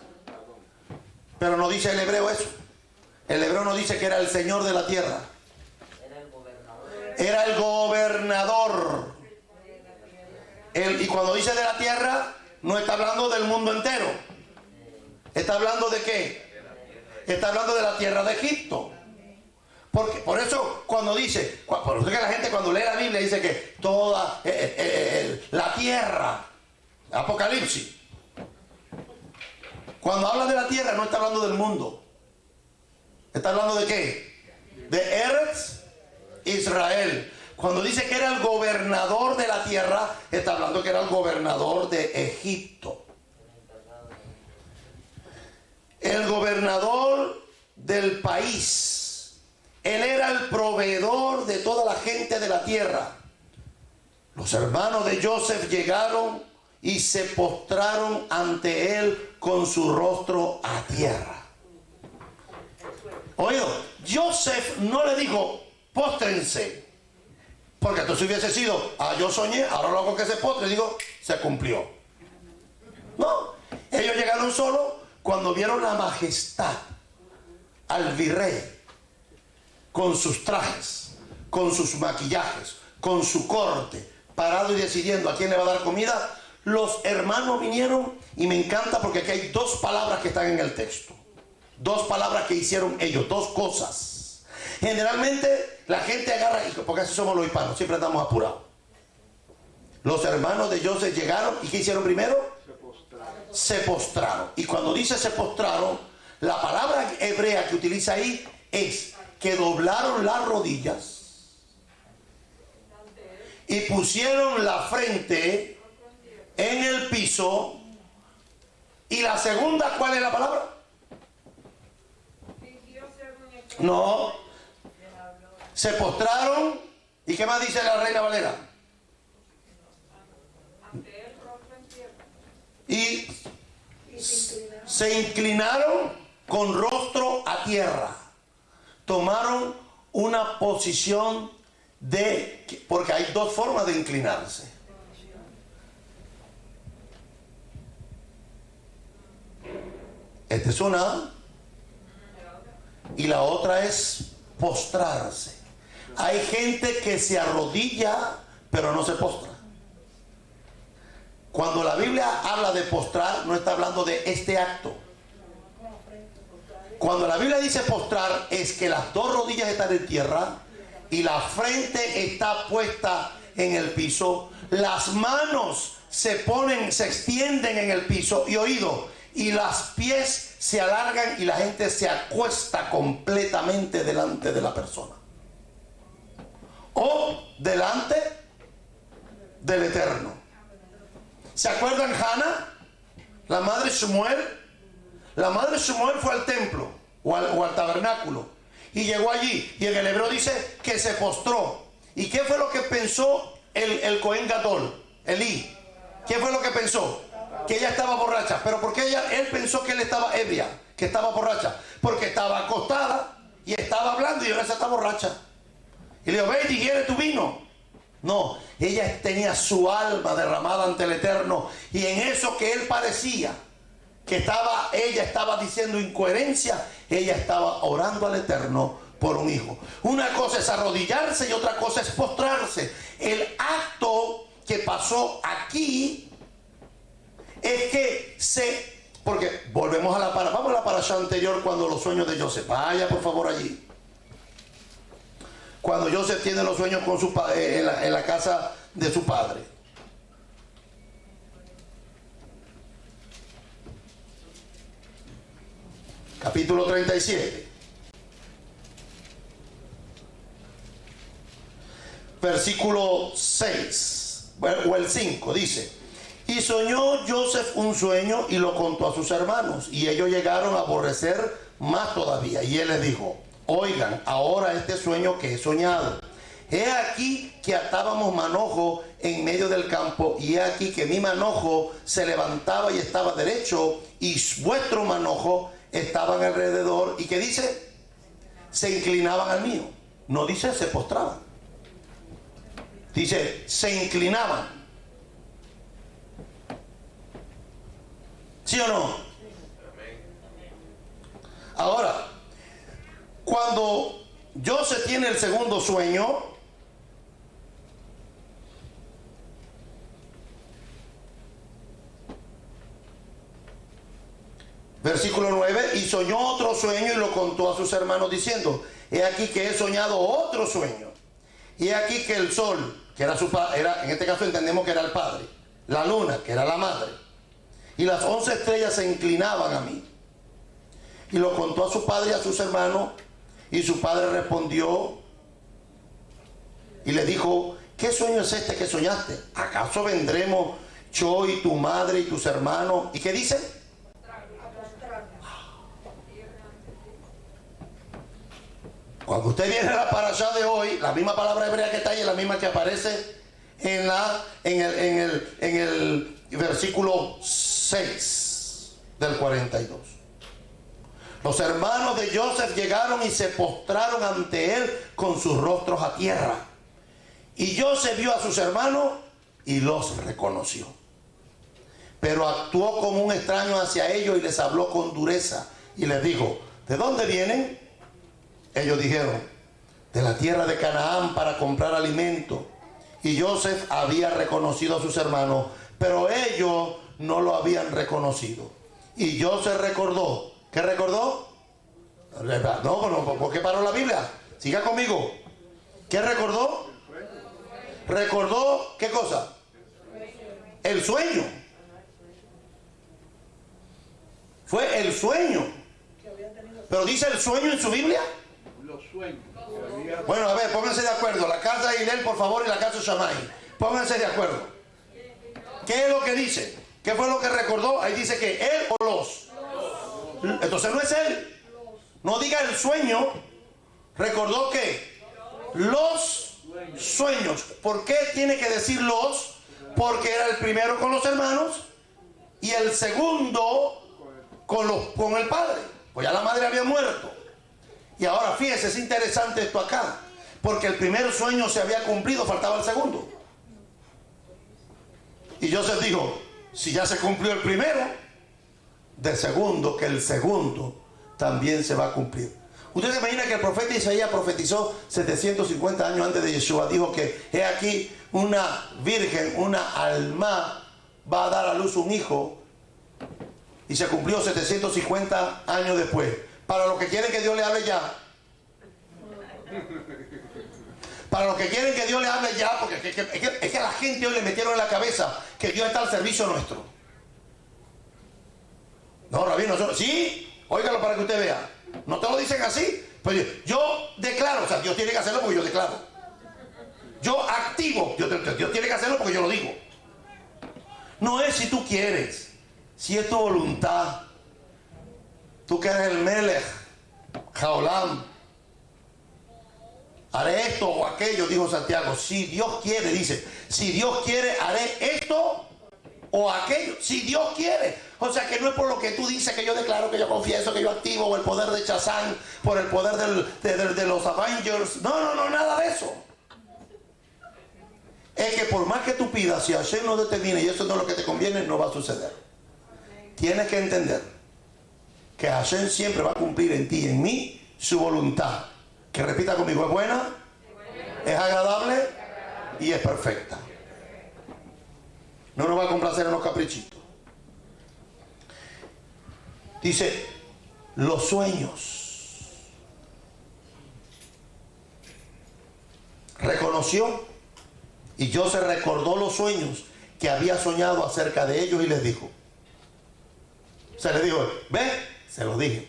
Pero no dice el hebreo eso. El hebreo no dice que era el Señor de la tierra. Era el gobernador. Y cuando dice de la tierra, no está hablando del mundo entero. ¿Está hablando de qué? Está hablando de la tierra de Egipto. Porque, por eso cuando dice, por eso que la gente cuando lee la Biblia dice que toda la tierra, Apocalipsis, cuando habla de la tierra no está hablando del mundo. ¿Está hablando de qué? De Eretz Israel. Cuando dice que era el gobernador de la tierra, está hablando que era el gobernador de Egipto. El gobernador del país. Él era el proveedor de toda la gente de la tierra. Los hermanos de Joseph llegaron y se postraron ante él con su rostro a tierra. Oído, Joseph no le dijo, póstrense. Porque entonces hubiese sido, yo soñé, ahora lo hago que se postre. Digo, se cumplió. No, ellos llegaron solo cuando vieron la majestad al virrey, con sus trajes, con sus maquillajes, con su corte, parado y decidiendo a quién le va a dar comida. Los hermanos vinieron, y me encanta porque aquí hay dos palabras que están en el texto. Dos palabras que hicieron ellos, dos cosas. Generalmente la gente agarra, porque así somos los hispanos, siempre andamos apurados. Los hermanos de Joseph llegaron, ¿y qué hicieron primero? Se postraron. Y cuando dice se postraron, la palabra hebrea que utiliza ahí es que doblaron las rodillas y pusieron la frente en el piso. Y la segunda, ¿cuál es la palabra? No. Se postraron. ¿Y qué más dice la Reina Valera? Y se inclinaron con rostro a tierra. Tomaron una posición porque hay dos formas de inclinarse. Esta es una. Y la otra es postrarse. Hay gente que se arrodilla, pero no se postra. Cuando la Biblia habla de postrar, no está hablando de este acto. Cuando la Biblia dice postrar, es que las dos rodillas están en tierra y la frente está puesta en el piso. Las manos se extienden en el piso y oído, y las pies se alargan y la gente se acuesta completamente delante de la persona. O delante del Eterno. ¿Se acuerdan Hannah? La madre Shmuel. La madre Shmuel fue al templo o al tabernáculo y llegó allí, y en el hebreo dice que se postró. ¿Y qué fue lo que pensó el Cohen Gadol, Elí? ¿Qué fue lo que pensó? Que ella estaba borracha. ¿Pero por qué él pensó que él estaba ebria, que estaba borracha? Porque estaba acostada y estaba hablando y ahora se está borracha. Y le dijo, ve y digiere tu vino. No, ella tenía su alma derramada ante el Eterno, y en eso que él parecía que ella estaba diciendo incoherencia, ella estaba orando al Eterno por un hijo. Una cosa es arrodillarse y otra cosa es postrarse. El acto que pasó aquí es que porque volvemos vamos a la parasha anterior, cuando los sueños de Joseph. Vaya por favor allí. Cuando Joseph tiene los sueños con en la casa de su padre. Capítulo 37. Versículo 6 o el 5 dice: y soñó Joseph un sueño y lo contó a sus hermanos, y ellos llegaron a aborrecer más todavía. Y él les dijo: oigan ahora este sueño que he soñado. He aquí que atábamos manojo en medio del campo, y he aquí que mi manojo se levantaba y estaba derecho, y vuestro manojo estaban alrededor. ¿Y qué dice? Se inclinaban al mío. No dice se postraban. Dice se inclinaban. ¿Sí o no? Ahora, cuando Joseph tiene el segundo sueño, versículo 9, y soñó otro sueño y lo contó a sus hermanos diciendo: he aquí que he soñado otro sueño, y he aquí que el sol, que era en este caso entendemos que era el padre, la luna, que era la madre, y las 11 estrellas se inclinaban a mí. Y lo contó a su padre y a sus hermanos, y su padre respondió y le dijo: ¿qué sueño es este que soñaste? ¿Acaso vendremos yo y tu madre y tus hermanos? ¿Y qué dice? Cuando usted viene a la parashá de hoy, la misma palabra hebrea que está ahí es la misma que aparece en el versículo 6 del 42. Los hermanos de Joseph llegaron y se postraron ante él con sus rostros a tierra. Y Joseph vio a sus hermanos y los reconoció. Pero actuó como un extraño hacia ellos y les habló con dureza. Y les dijo: ¿de dónde vienen? Ellos dijeron: de la tierra de Canaán, para comprar alimento. Y Joseph había reconocido a sus hermanos, pero ellos no lo habían reconocido. Y Joseph recordó. ¿Qué recordó? No, ¿por qué paró la Biblia? Siga conmigo. ¿Qué recordó? ¿Recordó qué cosa? El sueño. Fue el sueño. Pero dice el sueño en su Biblia. Los sueños. Bueno, a ver, pónganse de acuerdo. La casa de Hillel, por favor, y la casa de Shammai. Pónganse de acuerdo. ¿Qué es lo que dice? ¿Qué fue lo que recordó? Ahí dice que él o los. Entonces no es él. No diga el sueño. Recordó que los sueños. ¿Por qué tiene que decir los? Porque era el primero con los hermanos y el segundo con el padre. Pues ya la madre había muerto. Y ahora fíjese, es interesante esto acá, porque el primer sueño se había cumplido, faltaba el segundo. Y Joseph dijo: si ya se cumplió el primero, de segundo que el segundo también se va a cumplir. Usted se imagina que el profeta Isaías profetizó 750 años antes de Yeshua. Dijo que he aquí una virgen, una alma, va a dar a luz un hijo. Y se cumplió 750 años después. Para los que quieren que Dios le hable ya. Para los que quieren que Dios le hable ya, porque es que a la gente hoy le metieron en la cabeza que Dios está al servicio nuestro. No, rabino, sí, óigalo para que usted vea. No te lo dicen así. Pues yo declaro, o sea, Dios tiene que hacerlo porque yo declaro. Yo activo, Dios tiene que hacerlo porque yo lo digo. No es si tú quieres, si es tu voluntad. Tú que eres el Melech, Jaolam. Haré esto o aquello, dijo Santiago. Si Dios quiere, dice, si Dios quiere, haré esto o aquello. Si Dios quiere. O sea que no es por lo que tú dices que yo declaro, que yo confieso, que yo activo, o el poder de Chazán, por el poder de los Avengers. No, nada de eso. Es que por más que tú pidas, si Hashem no determina y eso no es lo que te conviene, no va a suceder. Tienes que entender que Hashem siempre va a cumplir en ti y en mí su voluntad. Que repita conmigo, es buena, es agradable y es perfecta. No nos va a complacer en los caprichitos. Dice, los sueños. Reconoció y Joseph recordó los sueños que había soñado acerca de ellos y les dijo. Se les dijo, ¿ve? Se los dije.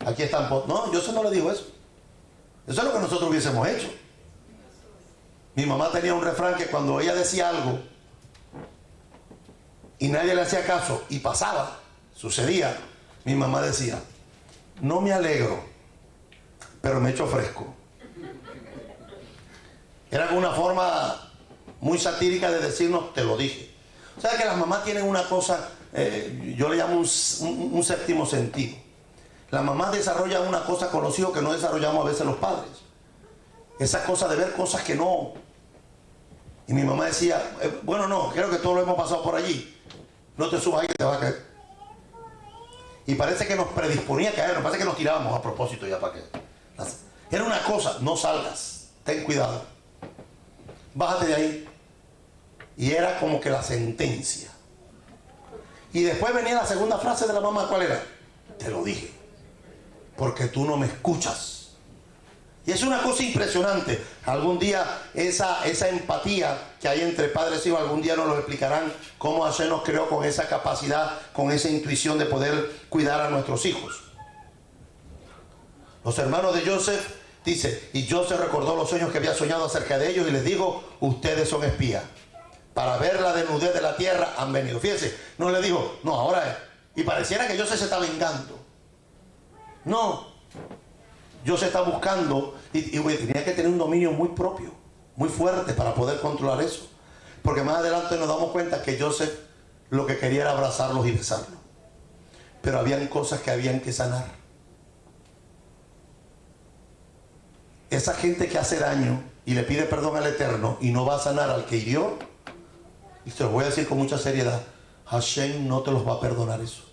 Aquí están. No, Joseph no le dijo eso. Eso es lo que nosotros hubiésemos hecho. Mi mamá tenía un refrán que cuando ella decía algo y nadie le hacía caso y pasaba, sucedía, mi mamá decía, no me alegro, pero me echo fresco. Era una forma muy satírica de decirnos, te lo dije. O sea que las mamás tienen una cosa, yo le llamo un séptimo sentido. Las mamás desarrollan una cosa con los hijos que no desarrollamos a veces los padres. Esa cosa de ver cosas que no. Y mi mamá decía, bueno, no, creo que todos lo hemos pasado por allí. No te subas ahí que te va a caer. Y parece que nos predisponía a caer, nos parece que nos tirábamos a propósito ya para que. Era una cosa, no salgas, ten cuidado. Bájate de ahí. Y era como que la sentencia. Y después venía la segunda frase de la mamá, ¿cuál era? Te lo dije, porque tú no me escuchas. Y es una cosa impresionante. Algún día esa empatía que hay entre padres y hijos, algún día nos lo explicarán cómo Hashem nos creó con esa capacidad, con esa intuición de poder cuidar a nuestros hijos. Los hermanos de Joseph, dice, y Joseph recordó los sueños que había soñado acerca de ellos y les dijo, ustedes son espías. Para ver la desnudez de la tierra han venido. Fíjense, no le dijo, no, ahora es. Y pareciera que Joseph se está vengando. No. Joseph está buscando y tenía que tener un dominio muy propio, muy fuerte para poder controlar eso. Porque más adelante nos damos cuenta que Joseph lo que quería era abrazarlos y besarlos. Pero habían cosas que habían que sanar. Esa gente que hace daño y le pide perdón al Eterno y no va a sanar al que hirió, y se lo voy a decir con mucha seriedad, Hashem no te los va a perdonar eso.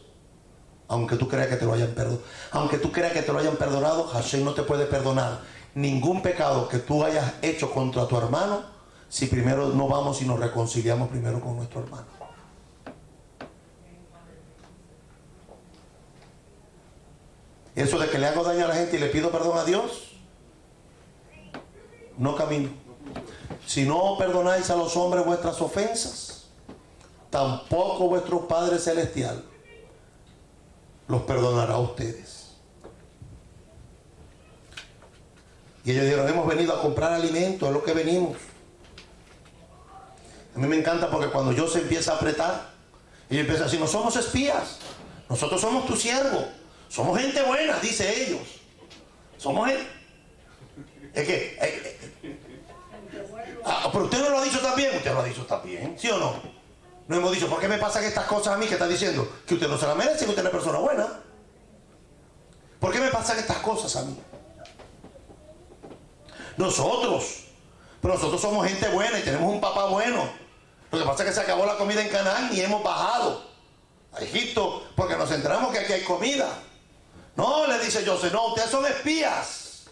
Aunque tú creas que te lo hayan perdonado. Aunque tú creas que te lo hayan perdonado, Hashem no te puede perdonar ningún pecado que tú hayas hecho contra tu hermano si primero no vamos y nos reconciliamos primero con nuestro hermano. Eso de que le hago daño a la gente y le pido perdón a Dios, no camino. Si no perdonáis a los hombres vuestras ofensas, tampoco vuestro Padre Celestial los perdonará a ustedes. Y ellos dijeron, hemos venido a comprar alimento, es lo que venimos. A mí me encanta porque cuando yo se empieza a apretar, ellos empiezan a decir, no somos espías, nosotros somos tu siervo, somos gente buena, dice ellos. Somos gente. Es que pero usted no lo ha dicho también, usted lo ha dicho también, ¿sí o no? No hemos dicho, ¿por qué me pasan estas cosas a mí que está diciendo? Que usted no se la merece, que usted es una persona buena. ¿Por qué me pasan estas cosas a mí? Pero nosotros somos gente buena y tenemos un papá bueno. Lo que pasa es que se acabó la comida en Canaán y hemos bajado a Egipto porque nos enteramos que aquí hay comida. No, le dice Joseph, no, ustedes son espías.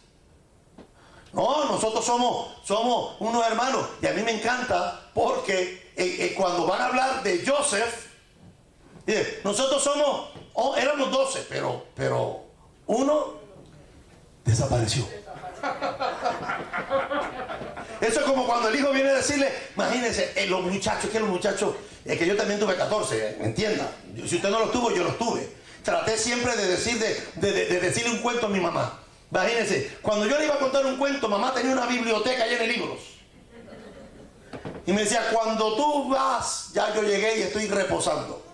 No, nosotros somos unos hermanos. Y a mí me encanta porque cuando van a hablar de Joseph, nosotros éramos 12, pero uno desapareció. Eso es como cuando el hijo viene a decirle, imagínense, los muchachos, que yo también tuve 14, entienda. Si usted no los tuvo, yo los tuve. Traté siempre de decirle un cuento a mi mamá. Imagínense, cuando yo le iba a contar un cuento, mamá tenía una biblioteca llena de libros. Y me decía, cuando tú vas, ya yo llegué y estoy reposando.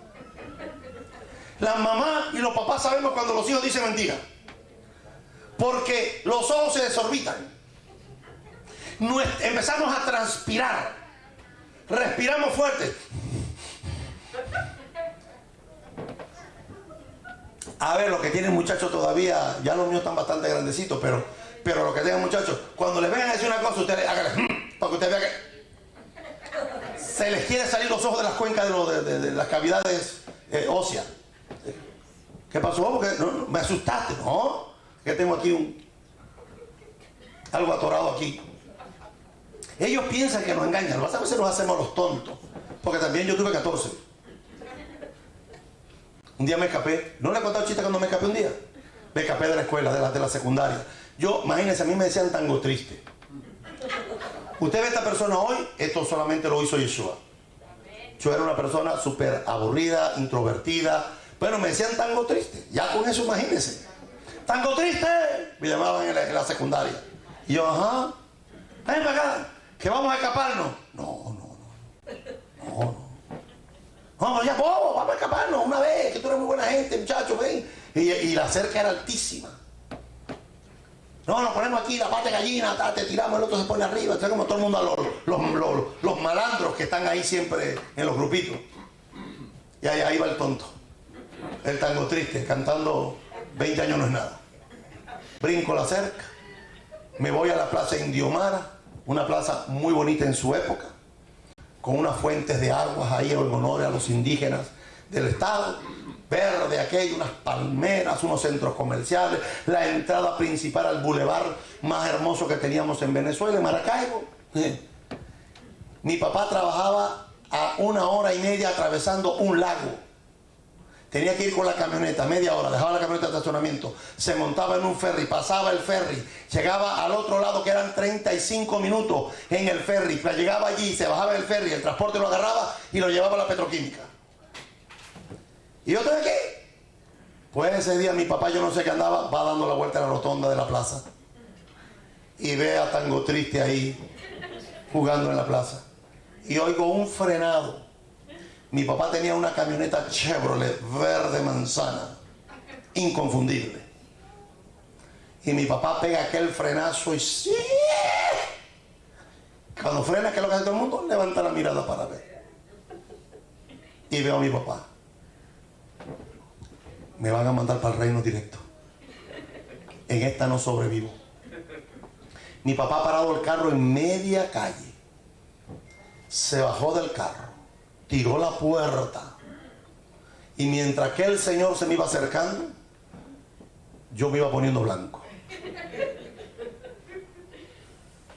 Las mamás y los papás sabemos cuando los hijos dicen mentira. Porque los ojos se desorbitan. Empezamos a transpirar. Respiramos fuerte. A ver, los que tienen muchachos todavía, ya los míos están bastante grandecitos, pero los que tengan muchachos, cuando les vengan a decir una cosa, ustedes háganle para que ustedes vean que se les quiere salir los ojos de las cuencas de las cavidades óseas. ¿Qué pasó? Porque no, me asustaste. No, que tengo aquí algo atorado aquí. Ellos piensan que nos engañan. A veces nos hacemos los tontos. Porque también yo tuve 14. Un día me escapé. ¿No le he contado chiste cuando me escapé un día? Me escapé de la escuela, de la secundaria. Imagínense, a mí me decían tango triste. Usted ve a esta persona hoy, esto solamente lo hizo Yeshua. Yo era una persona súper aburrida, introvertida. Bueno, me decían tango triste. Ya con eso imagínense. ¡Tango triste! Me llamaban en la secundaria. Y yo, ajá. Ven para acá, que vamos a escaparnos. No. Vamos ya, bobo, vamos a escaparnos una vez, que tú eres muy buena gente, muchacho, ven. Y la cerca era altísima. No, nos ponemos aquí, la pata de gallina, te tiramos, el otro se pone arriba. Está como todo el mundo, los malandros que están ahí siempre en los grupitos. Y ahí va el tonto. El tango triste, cantando 20 años no es nada. Brinco la cerca, me voy a la plaza Indiomara, una plaza muy bonita en su época, con unas fuentes de aguas ahí en honor a los indígenas del estado, verde aquello, unas palmeras, unos centros comerciales, la entrada principal al bulevar más hermoso que teníamos en Venezuela, en Maracaibo. Mi papá trabajaba a 1 hora y media atravesando un lago. Tenía que ir con la camioneta, media hora, dejaba la camioneta de estacionamiento, se montaba en un ferry, pasaba el ferry, llegaba al otro lado que eran 35 minutos en el ferry, llegaba allí, se bajaba el ferry, el transporte lo agarraba y lo llevaba a la petroquímica. ¿Y yo estoy aquí? Pues ese día mi papá, yo no sé qué andaba, va dando la vuelta a la rotonda de la plaza y ve a Tango Triste ahí jugando en la plaza y oigo un frenado. Mi papá tenía una camioneta Chevrolet verde manzana, inconfundible. Y mi papá pega aquel frenazo y ¡sí! Cuando frena, ¿qué es lo que hace todo el mundo? Levanta la mirada para ver. Y veo a mi papá. Me van a mandar para el reino directo. En esta no sobrevivo. Mi papá ha parado el carro en media calle. Se bajó del carro. Tiró la puerta y mientras que el señor se me iba acercando, yo me iba poniendo blanco.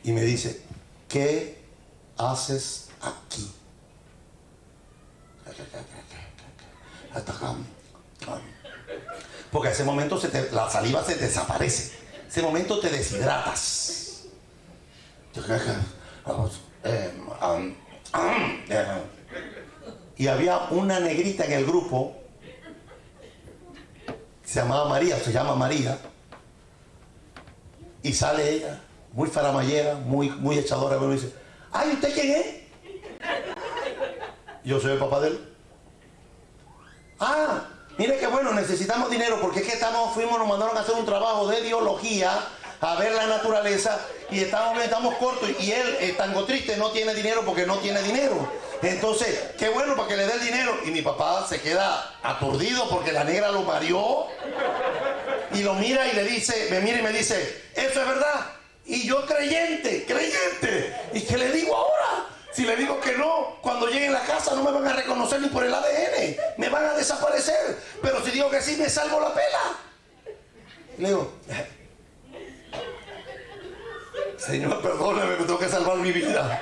Y me dice, ¿qué haces aquí? Porque a ese momento la saliva se desaparece. Ese momento te deshidratas. Y había una negrita en el grupo, se llama María, y sale ella, muy faramallera, muy echadora, y dice, ¡ay, ¿usted quién es? Yo soy el papá de él. Ah, mire qué bueno, necesitamos dinero, porque es que nos mandaron a hacer un trabajo de biología, a ver la naturaleza, y estamos cortos, y él, Tango Triste, no tiene dinero porque no tiene dinero. Entonces, qué bueno para que le dé el dinero. Y mi papá se queda aturdido porque la negra lo mareó. Y lo mira y le dice, me mira y me dice, ¿eso es verdad? Y yo creyente. ¿Y qué le digo ahora? Si le digo que no, cuando llegue a la casa no me van a reconocer ni por el ADN. Me van a desaparecer. Pero si digo que sí, me salvo la pela. Y le digo, Señor, perdóname, me tengo que salvar mi vida.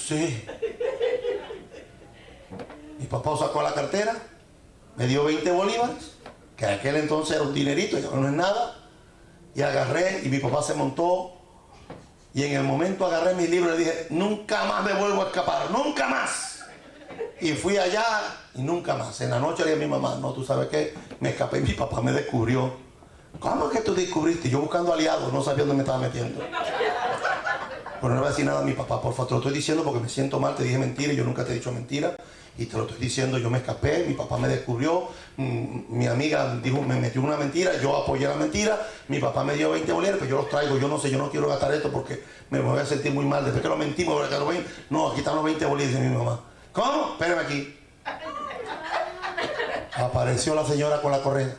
Sí. Mi papá sacó la cartera, me dio 20 bolívares, que en aquel entonces era un dinerito, ya no es nada. Y agarré, y mi papá se montó, y en el momento agarré mi libro y le dije, nunca más me vuelvo a escapar, nunca más. Y fui allá y nunca más. En la noche le dije a mi mamá, no, tú sabes qué, me escapé y mi papá me descubrió. ¿Cómo es que tú descubriste? Yo buscando aliados, no sabía dónde me estaba metiendo. Pero no le voy a decir nada a mi papá, por favor, te lo estoy diciendo porque me siento mal, te dije mentira y yo nunca te he dicho mentira. Y te lo estoy diciendo, yo me escapé, mi papá me descubrió, mi amiga dijo, me metió una mentira, yo apoyé la mentira, mi papá me dio 20 bolívares, pero yo los traigo, yo no sé, yo no quiero gastar esto porque me voy a sentir muy mal. Después que lo mentimos, no, aquí están los 20 bolívares de mi mamá. ¿Cómo? Espérame aquí. Apareció la señora con la correa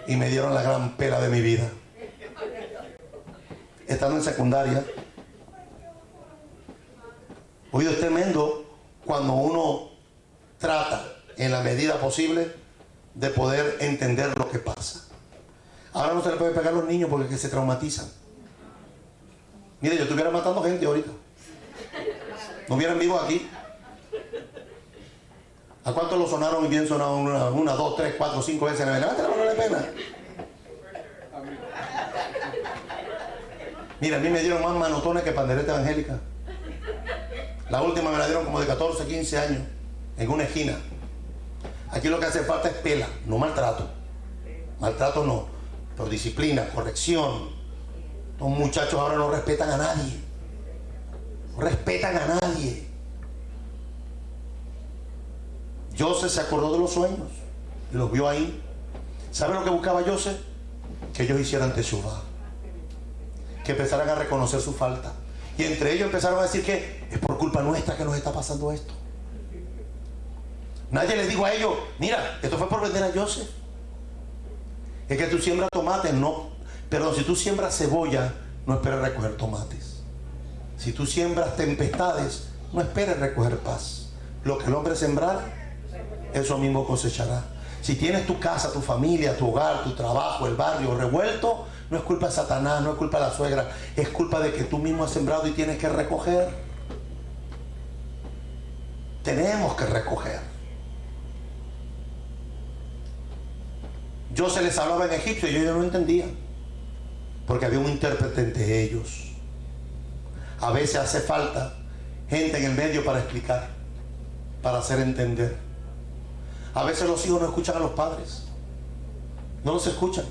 y me dieron la gran pela de mi vida. Estando en secundaria, oído, es tremendo cuando uno trata en la medida posible de poder entender lo que pasa. Ahora no se le puede pegar a los niños porque es que se traumatizan. Mire, yo estuviera matando gente ahorita. No hubieran vivos aquí. ¿A cuántos lo sonaron y bien sonaron una, dos, tres, cuatro, cinco veces en la vela? No le pena. Mira, a mí me dieron más manotones que pandereta evangélica. La última me la dieron como de 14, 15 años, en una esquina. Aquí lo que hace falta es pela, no maltrato. Maltrato no, pero disciplina, corrección. Los muchachos ahora no respetan a nadie. No respetan a nadie. José se acordó de los sueños y los vio ahí. ¿Sabe lo que buscaba José? Que ellos hicieran teshuva, que empezaran a reconocer su falta. Y entre ellos empezaron a decir que es por culpa nuestra que nos está pasando esto. Nadie les dijo a ellos, mira, esto fue por vender a Joseph. Es que tú siembras tomates, no. Perdón, si tú siembras cebolla, no esperes recoger tomates. Si tú siembras tempestades, no esperes recoger paz. Lo que el hombre sembrar, eso mismo cosechará. Si tienes tu casa, tu familia, tu hogar, tu trabajo, el barrio revuelto, no es culpa de Satanás, no es culpa de la suegra, es culpa de que tú mismo has sembrado y tienes que recoger. Tenemos que recoger. Yo se les hablaba en egipcio y ellos no entendían, porque había un intérprete entre ellos. A veces hace falta gente en el medio para explicar, para hacer entender. A veces los hijos no escuchan a los padres, no los escuchan.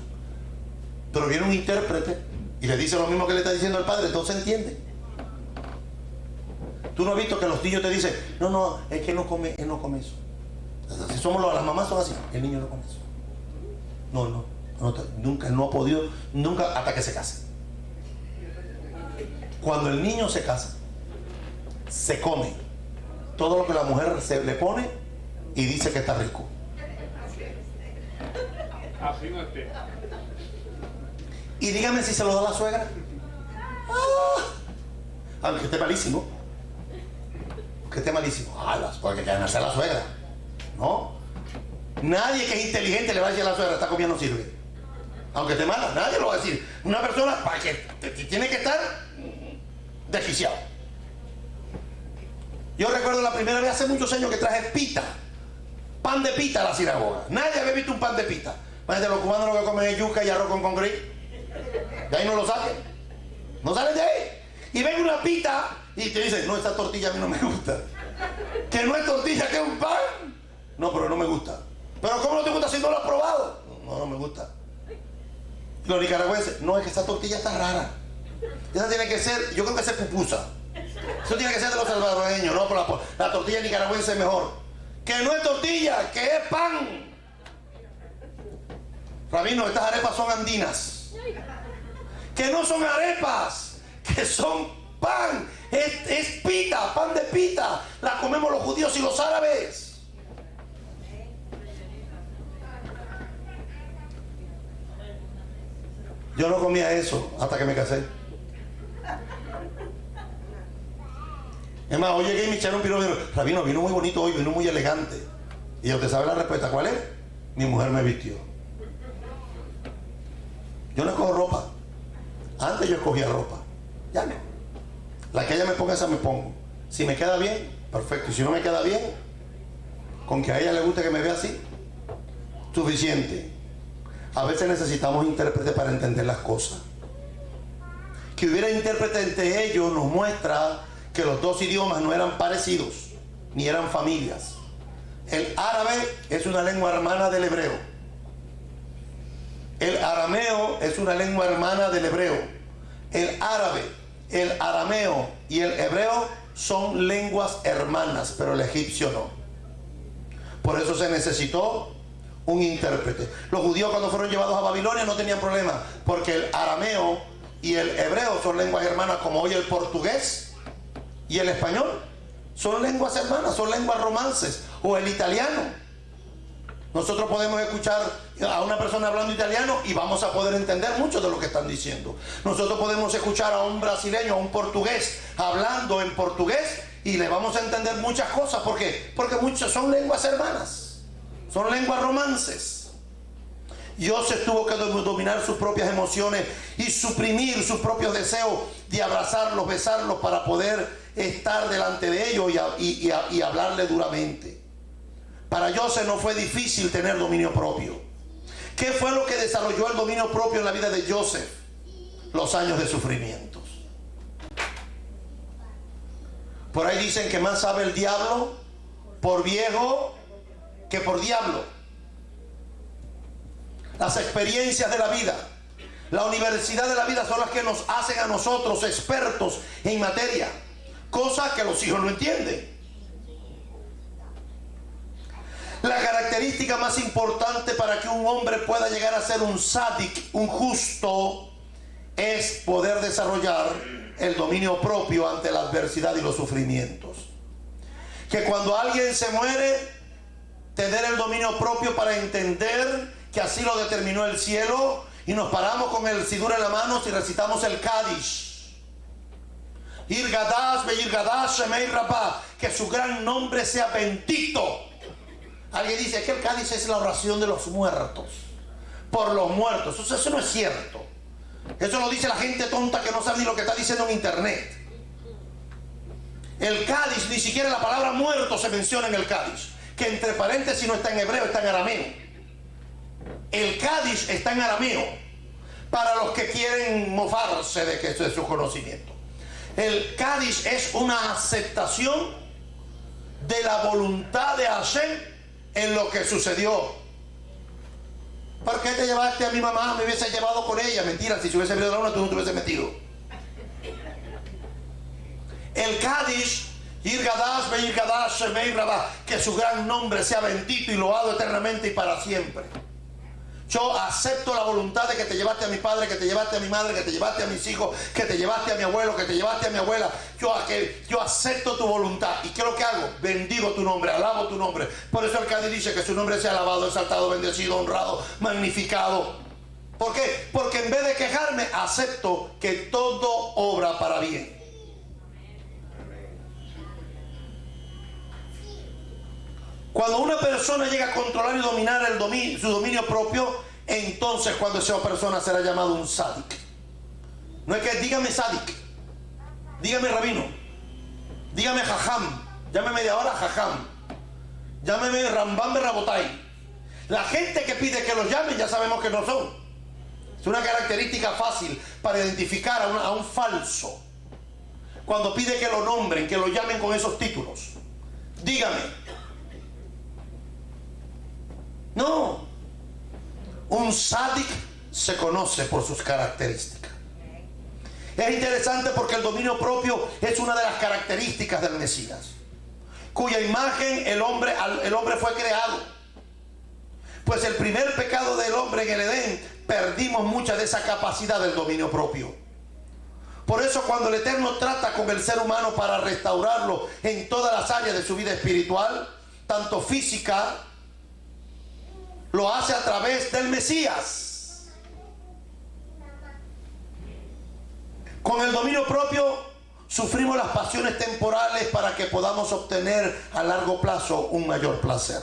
Pero viene un intérprete y le dice lo mismo que le está diciendo el padre, entonces entiende. Tú no has visto que los niños te dicen, no, es que él no come eso. Si somos las mamás son así, el niño no come eso. Nunca, no ha podido, nunca, hasta que se case. Cuando el niño se casa, se come todo lo que la mujer se le pone y dice que está rico. Así no esté. Y dígame si se lo da la suegra. Aunque esté malísimo. Que esté malísimo. Porque quieren hacer la suegra. No. Nadie que es inteligente le va a decir a la suegra, esta comida no sirve. Aunque esté mala, nadie lo va a decir. Una persona para que tiene que estar desquiciado. Yo recuerdo la primera vez hace muchos años que traje pita. Pan de pita a la sinagoga. Nadie había visto un pan de pita. Imagínate, los cubanos lo que comen es yuca y arroz con congrí. De ahí no lo saquen. No salen de ahí. Y ven una pita y te dicen, no, esta tortilla a mí no me gusta. Que no es tortilla, que es un pan. No, pero no me gusta. Pero ¿cómo no te gusta si no lo has probado? No me gusta. Los nicaragüenses, no, es que esta tortilla está rara. Esa tiene que ser, yo creo que es pupusa. Eso tiene que ser de los salvadoreños, no, pero la tortilla nicaragüense es mejor. Que no es tortilla, que es pan. Rabino, estas arepas son andinas. Que no son arepas, que son pan. Es pita, pan de pita. La comemos los judíos y los árabes. Yo no comía eso hasta que me casé. Es más, hoy llegué y me echaron un piropo. Rabino, vino muy bonito hoy, vino muy elegante. Y usted sabe la respuesta, ¿cuál es? Mi mujer me vistió. Yo no escojo ropa. Antes yo escogía ropa. Ya no. La que ella me ponga, esa me pongo. Si me queda bien, perfecto. Y si no me queda bien, con que a ella le guste que me vea así, suficiente. A veces necesitamos intérpretes para entender las cosas. Que hubiera intérprete entre ellos nos muestra que los dos idiomas no eran parecidos, ni eran familias. El árabe es una lengua hermana del hebreo. El arameo es una lengua hermana del hebreo. El árabe, el arameo y el hebreo son lenguas hermanas, pero el egipcio no. Por eso se necesitó un intérprete. Los judíos cuando fueron llevados a Babilonia no tenían problema, porque el arameo y el hebreo son lenguas hermanas, como hoy el portugués y el español. Son lenguas hermanas, son lenguas romances. O el italiano. Nosotros podemos escuchar a una persona hablando italiano y vamos a poder entender mucho de lo que están diciendo. Nosotros podemos escuchar a un brasileño, a un portugués hablando en portugués y le vamos a entender muchas cosas. ¿Por qué? Porque muchas son lenguas hermanas, son lenguas romances. Joseph tuvo que dominar sus propias emociones y suprimir sus propios deseos de abrazarlos, besarlos, para poder estar delante de ellos y hablarle duramente. Para Joseph no fue difícil tener dominio propio. ¿Qué fue lo que desarrolló el dominio propio en la vida de Joseph? Los años de sufrimientos. Por ahí dicen que más sabe el diablo por viejo que por diablo. Las experiencias de la vida, la universidad de la vida, son las que nos hacen a nosotros expertos en materia, cosa que los hijos no entienden. La característica más importante para que un hombre pueda llegar a ser un sádic, un justo, es poder desarrollar el dominio propio ante la adversidad y los sufrimientos. Que cuando alguien se muere, tener el dominio propio para entender que así lo determinó el cielo, y nos paramos con el sidur en la mano y recitamos el Kadish. Irgadash, Beirgadash, Shemei Rabá, que su gran nombre sea bendito. Alguien dice que el Kadish es la oración de los muertos, por los muertos. Eso no es cierto. Eso lo dice la gente tonta que no sabe ni lo que está diciendo en internet. El Kadish, ni siquiera la palabra muerto se menciona en el Kadish, que entre paréntesis no está en hebreo, está en arameo. El Kadish está en arameo, para los que quieren mofarse de que eso es su conocimiento. El Kadish es una aceptación de la voluntad de Hashem en lo que sucedió. ¿Por qué te llevaste a mi mamá? Me hubiese llevado con ella. Mentira, si se hubiese venido la una, tú no te hubiese metido. El Kadish, Yirgadash, Beirgadash, Shemei Rabá, que su gran nombre sea bendito y loado eternamente y para siempre. Yo acepto la voluntad de que te llevaste a mi padre, que te llevaste a mi madre, que te llevaste a mis hijos, que te llevaste a mi abuelo, que te llevaste a mi abuela. Yo acepto tu voluntad. ¿Y qué es lo que hago? Bendigo tu nombre, alabo tu nombre. Por eso el Kadish dice que su nombre sea alabado, exaltado, bendecido, honrado, magnificado. ¿Por qué? Porque en vez de quejarme, acepto que todo obra para bien. Cuando una persona llega a controlar y dominar su dominio propio, entonces cuando esa persona será llamado un sádic. No es que dígame sádic, dígame rabino, dígame jajam, llámeme de ahora jajam, llámeme Rambam Rabotai. La gente que pide que los llamen ya sabemos que no son. Es una característica fácil para identificar a un falso. Cuando pide que lo nombren, que lo llamen con esos títulos. Dígame. No, un sádic se conoce por sus características. Es interesante porque el dominio propio es una de las características del Mesías, cuya imagen el hombre fue creado. Pues el primer pecado del hombre en el Edén, perdimos mucha de esa capacidad del dominio propio. Por eso cuando el Eterno trata con el ser humano para restaurarlo en todas las áreas de su vida espiritual, tanto física, lo hace a través del Mesías. Con el dominio propio Sufrimos las pasiones temporales para que podamos obtener a largo plazo un mayor placer.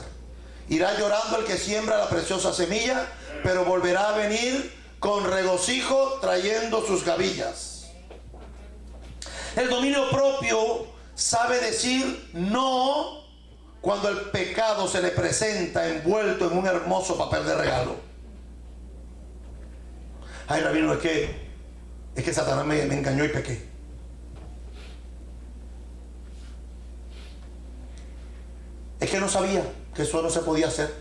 Irá llorando el que siembra la preciosa semilla, pero volverá a venir con regocijo trayendo sus gavillas. El dominio propio sabe decir no cuando el pecado se le presenta envuelto en un hermoso papel de regalo. Ay, rabino, es que Satanás me engañó y pequé. Es que no sabía que eso no se podía hacer.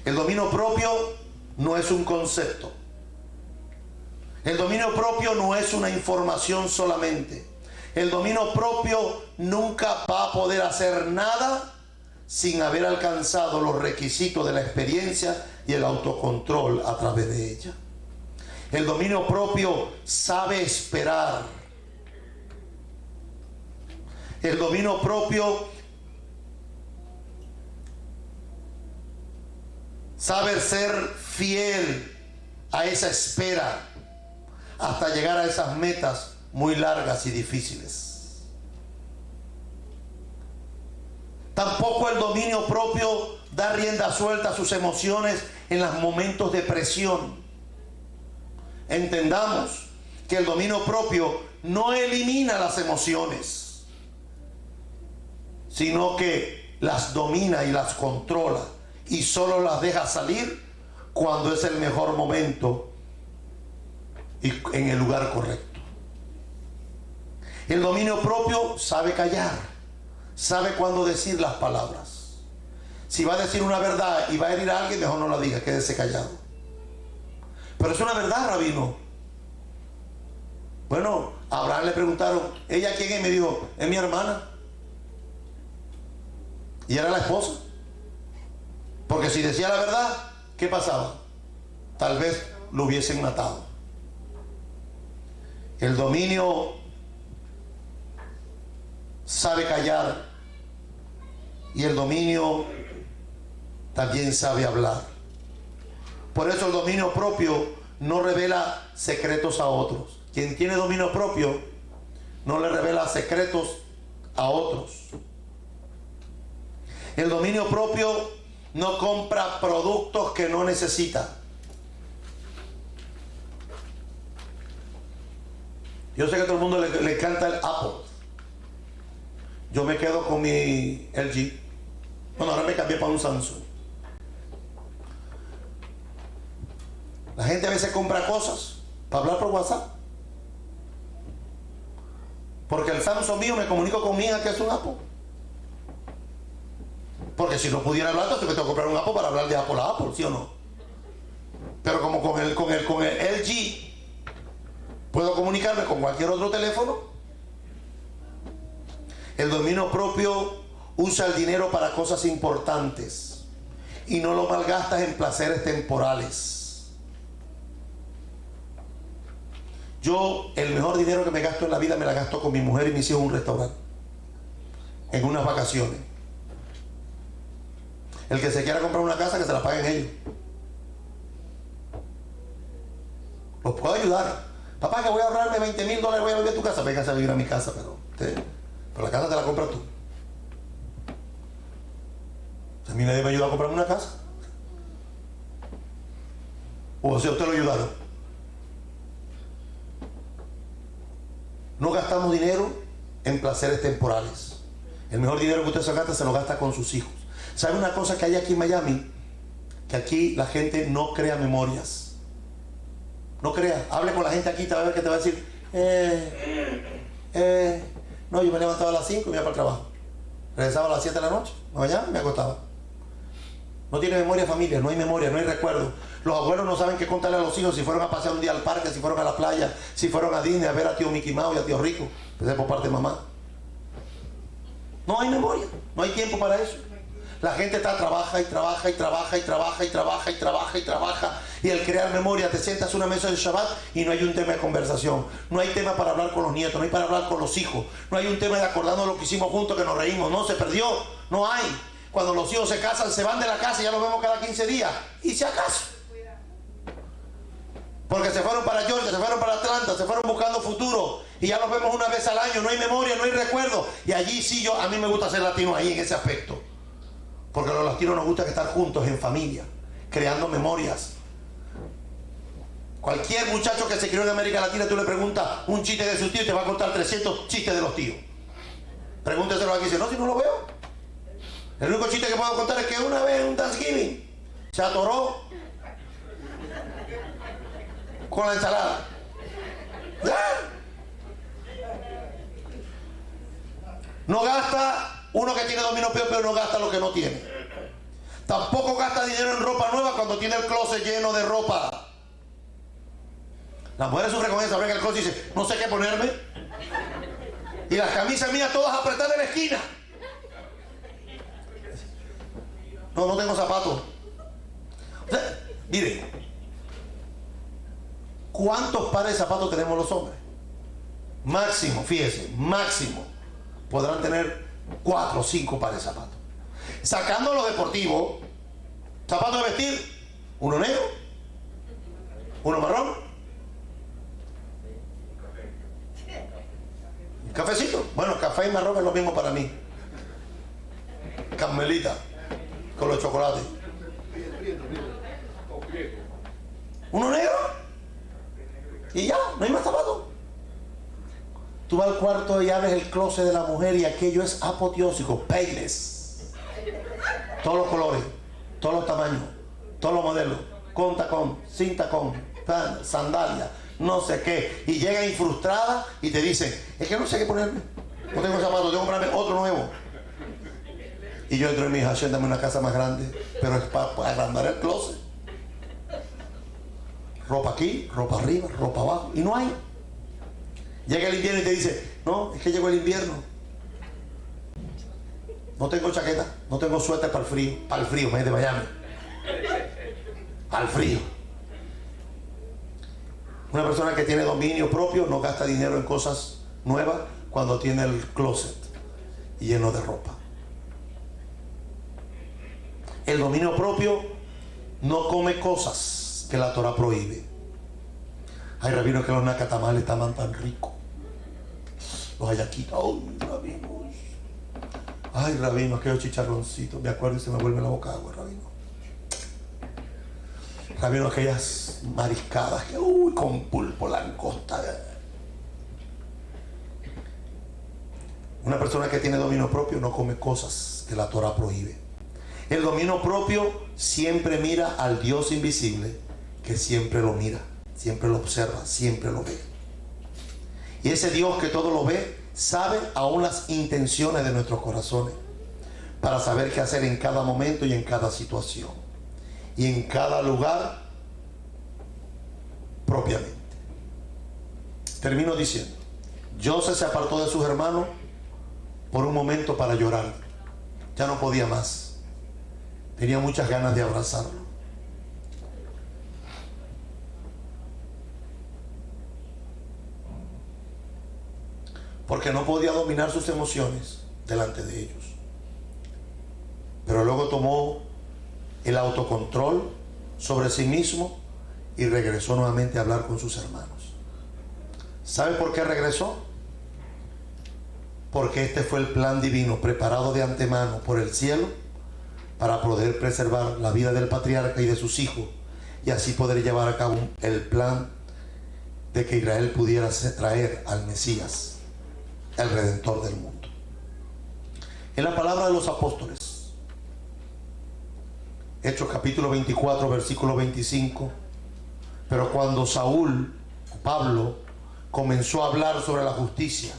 El dominio propio no es un concepto. El dominio propio no es una información solamente. El dominio propio nunca va a poder hacer nada sin haber alcanzado los requisitos de la experiencia y el autocontrol a través de ella. El dominio propio sabe esperar. El dominio propio sabe ser fiel a esa espera hasta llegar a esas metas muy largas y difíciles. Tampoco el dominio propio da rienda suelta a sus emociones en los momentos de presión. Entendamos que el dominio propio no elimina las emociones, sino que las domina y las controla, y solo las deja salir cuando es el mejor momento y en el lugar correcto. El dominio propio sabe callar, sabe cuándo decir las palabras. Si va a decir una verdad y va a herir a alguien, mejor no la diga, quédese callado. Pero es una verdad, rabino. Bueno, a Abraham le preguntaron, ¿ella quién es? Me dijo, es mi hermana. Y era la esposa. Porque si decía la verdad, ¿qué pasaba? Tal vez lo hubiesen matado. El dominio sabe callar y el dominio también sabe hablar. Por eso el dominio propio no revela secretos a otros. Quien tiene dominio propio no le revela secretos a otros. El dominio propio no compra productos que no necesita. Yo sé que a todo el mundo le encanta el Apple. Yo me quedo con mi LG. Bueno, ahora me cambié para un Samsung. La gente a veces compra cosas para hablar por WhatsApp. Porque el Samsung mío me comunico con mi hija que es un Apple. Porque si no pudiera hablar, entonces me tengo que comprar un Apple para hablar de Apple a Apple, ¿sí o no? Pero como con el LG puedo comunicarme con cualquier otro teléfono. El dominio propio usa el dinero para cosas importantes y no lo malgastas en placeres temporales. Yo, el mejor dinero que me gasto en la vida me la gasto con mi mujer y mis hijos en un restaurante, en unas vacaciones. El que se quiera comprar una casa, que se la paguen ellos. Los puedo ayudar. Papá, que voy a ahorrarme $20,000, voy a vivir a tu casa. Véngase a vivir a mi casa, pero la casa te la compras tú. A mí nadie me ayuda a comprarme una casa. O si a usted lo ayudaron. No gastamos dinero en placeres temporales. El mejor dinero que usted se lo gasta con sus hijos. ¿Sabe una cosa que hay aquí en Miami? Que aquí la gente no crea memorias. No crea. Hable con la gente aquí, te va a ver que te va a decir, no, yo me levantaba a las 5 y me iba para el trabajo. Regresaba a las 7 de la noche, me bañaba y me acostaba. No tiene memoria familia, no hay memoria, no hay recuerdo. Los abuelos no saben qué contarle a los hijos si fueron a pasear un día al parque, si fueron a la playa, si fueron a Disney a ver a tío Mickey Mouse y a tío Rico. Pues es por parte de mamá. No hay memoria, no hay tiempo para eso. La gente trabaja y trabaja y trabaja y trabaja y trabaja y trabaja y trabaja. Y al crear memoria te sientas a una mesa de Shabbat y no hay un tema de conversación. No hay tema para hablar con los nietos, no hay para hablar con los hijos. No hay un tema de acordarnos lo que hicimos juntos, que nos reímos. No, se perdió, no hay. Cuando los hijos se casan, se van de la casa y ya los vemos cada 15 días. Y si acaso. Porque se fueron para Georgia, se fueron para Atlanta, se fueron buscando futuro. Y ya los vemos una vez al año, no hay memoria, no hay recuerdo. Y allí sí a mí me gusta ser latino ahí en ese aspecto. Porque a los latinos nos gusta estar juntos en familia, creando memorias. Cualquier muchacho que se crió en América Latina, tú le preguntas un chiste de su tío y te va a contar 300 chistes de los tíos. Pregúnteselo aquí y dice, no, si no lo veo. El único chiste que puedo contar es que una vez en un Thanksgiving se atoró con la ensalada. No gasta, uno que tiene dominio propio no gasta lo que no tiene. Tampoco gasta dinero en ropa nueva cuando tiene el closet lleno de ropa. Las mujeres sufren con eso, abren el closet y dicen, no sé qué ponerme. Y las camisas mías todas apretadas en la esquina. No tengo zapatos. O sea, miren, ¿cuántos pares de zapatos tenemos los hombres? Máximo, fíjese, máximo podrán tener 4 o 5 pares de zapatos. Sacando los deportivos, zapatos de vestir, uno negro, uno marrón, un cafecito. Bueno, café y marrón es lo mismo para mí. Carmelita con los chocolates. Uno negro y ya, no hay más zapatos. Tú vas al cuarto y abres el closet de la mujer y aquello es apoteósico, Payless. Todos los colores, todos los tamaños, todos los modelos, con tacón, sin tacón, sandalia, no sé qué. Y llegan frustradas y te dicen, es que no sé qué ponerme. No tengo zapatos, tengo que comprarme otro nuevo. Y yo entro en mi hija, dame una casa más grande, pero es para agrandar el closet. Ropa aquí, ropa arriba, ropa abajo, y no hay. Llega el invierno y te dice, no, es que llegó el invierno. No tengo chaqueta, no tengo suéter para el frío, me de Miami. Al frío. Una persona que tiene dominio propio no gasta dinero en cosas nuevas cuando tiene el closet lleno de ropa. El dominio propio no come cosas que la Torah prohíbe. Ay, rabino, que los nacatamales estaban tan ricos. Los hallaquitas, ay, rabino. Ay, rabino, aquellos chicharroncitos. Me acuerdo y se me vuelve la boca agua, rabino. Rabino, aquellas mariscadas que, con pulpo, langosta. Una persona que tiene dominio propio no come cosas que la Torah prohíbe. El dominio propio siempre mira al Dios invisible, que siempre lo mira, siempre lo observa, siempre lo ve. Y ese Dios que todo lo ve, sabe aún las intenciones de nuestros corazones, para saber qué hacer en cada momento y en cada situación, y en cada lugar propiamente. Termino diciendo, José se apartó de sus hermanos por un momento para llorar. Ya no podía más. Tenía muchas ganas de abrazarlo. Porque no podía dominar sus emociones delante de ellos. Pero luego tomó el autocontrol sobre sí mismo y regresó nuevamente a hablar con sus hermanos. ¿Sabe por qué regresó? Porque este fue el plan divino preparado de antemano por el cielo para poder preservar la vida del patriarca y de sus hijos, y así poder llevar a cabo el plan de que Israel pudiera traer al Mesías, el Redentor del mundo. En la palabra de los apóstoles, Hechos capítulo 24, versículo 25, pero cuando Pablo, comenzó a hablar sobre la justicia,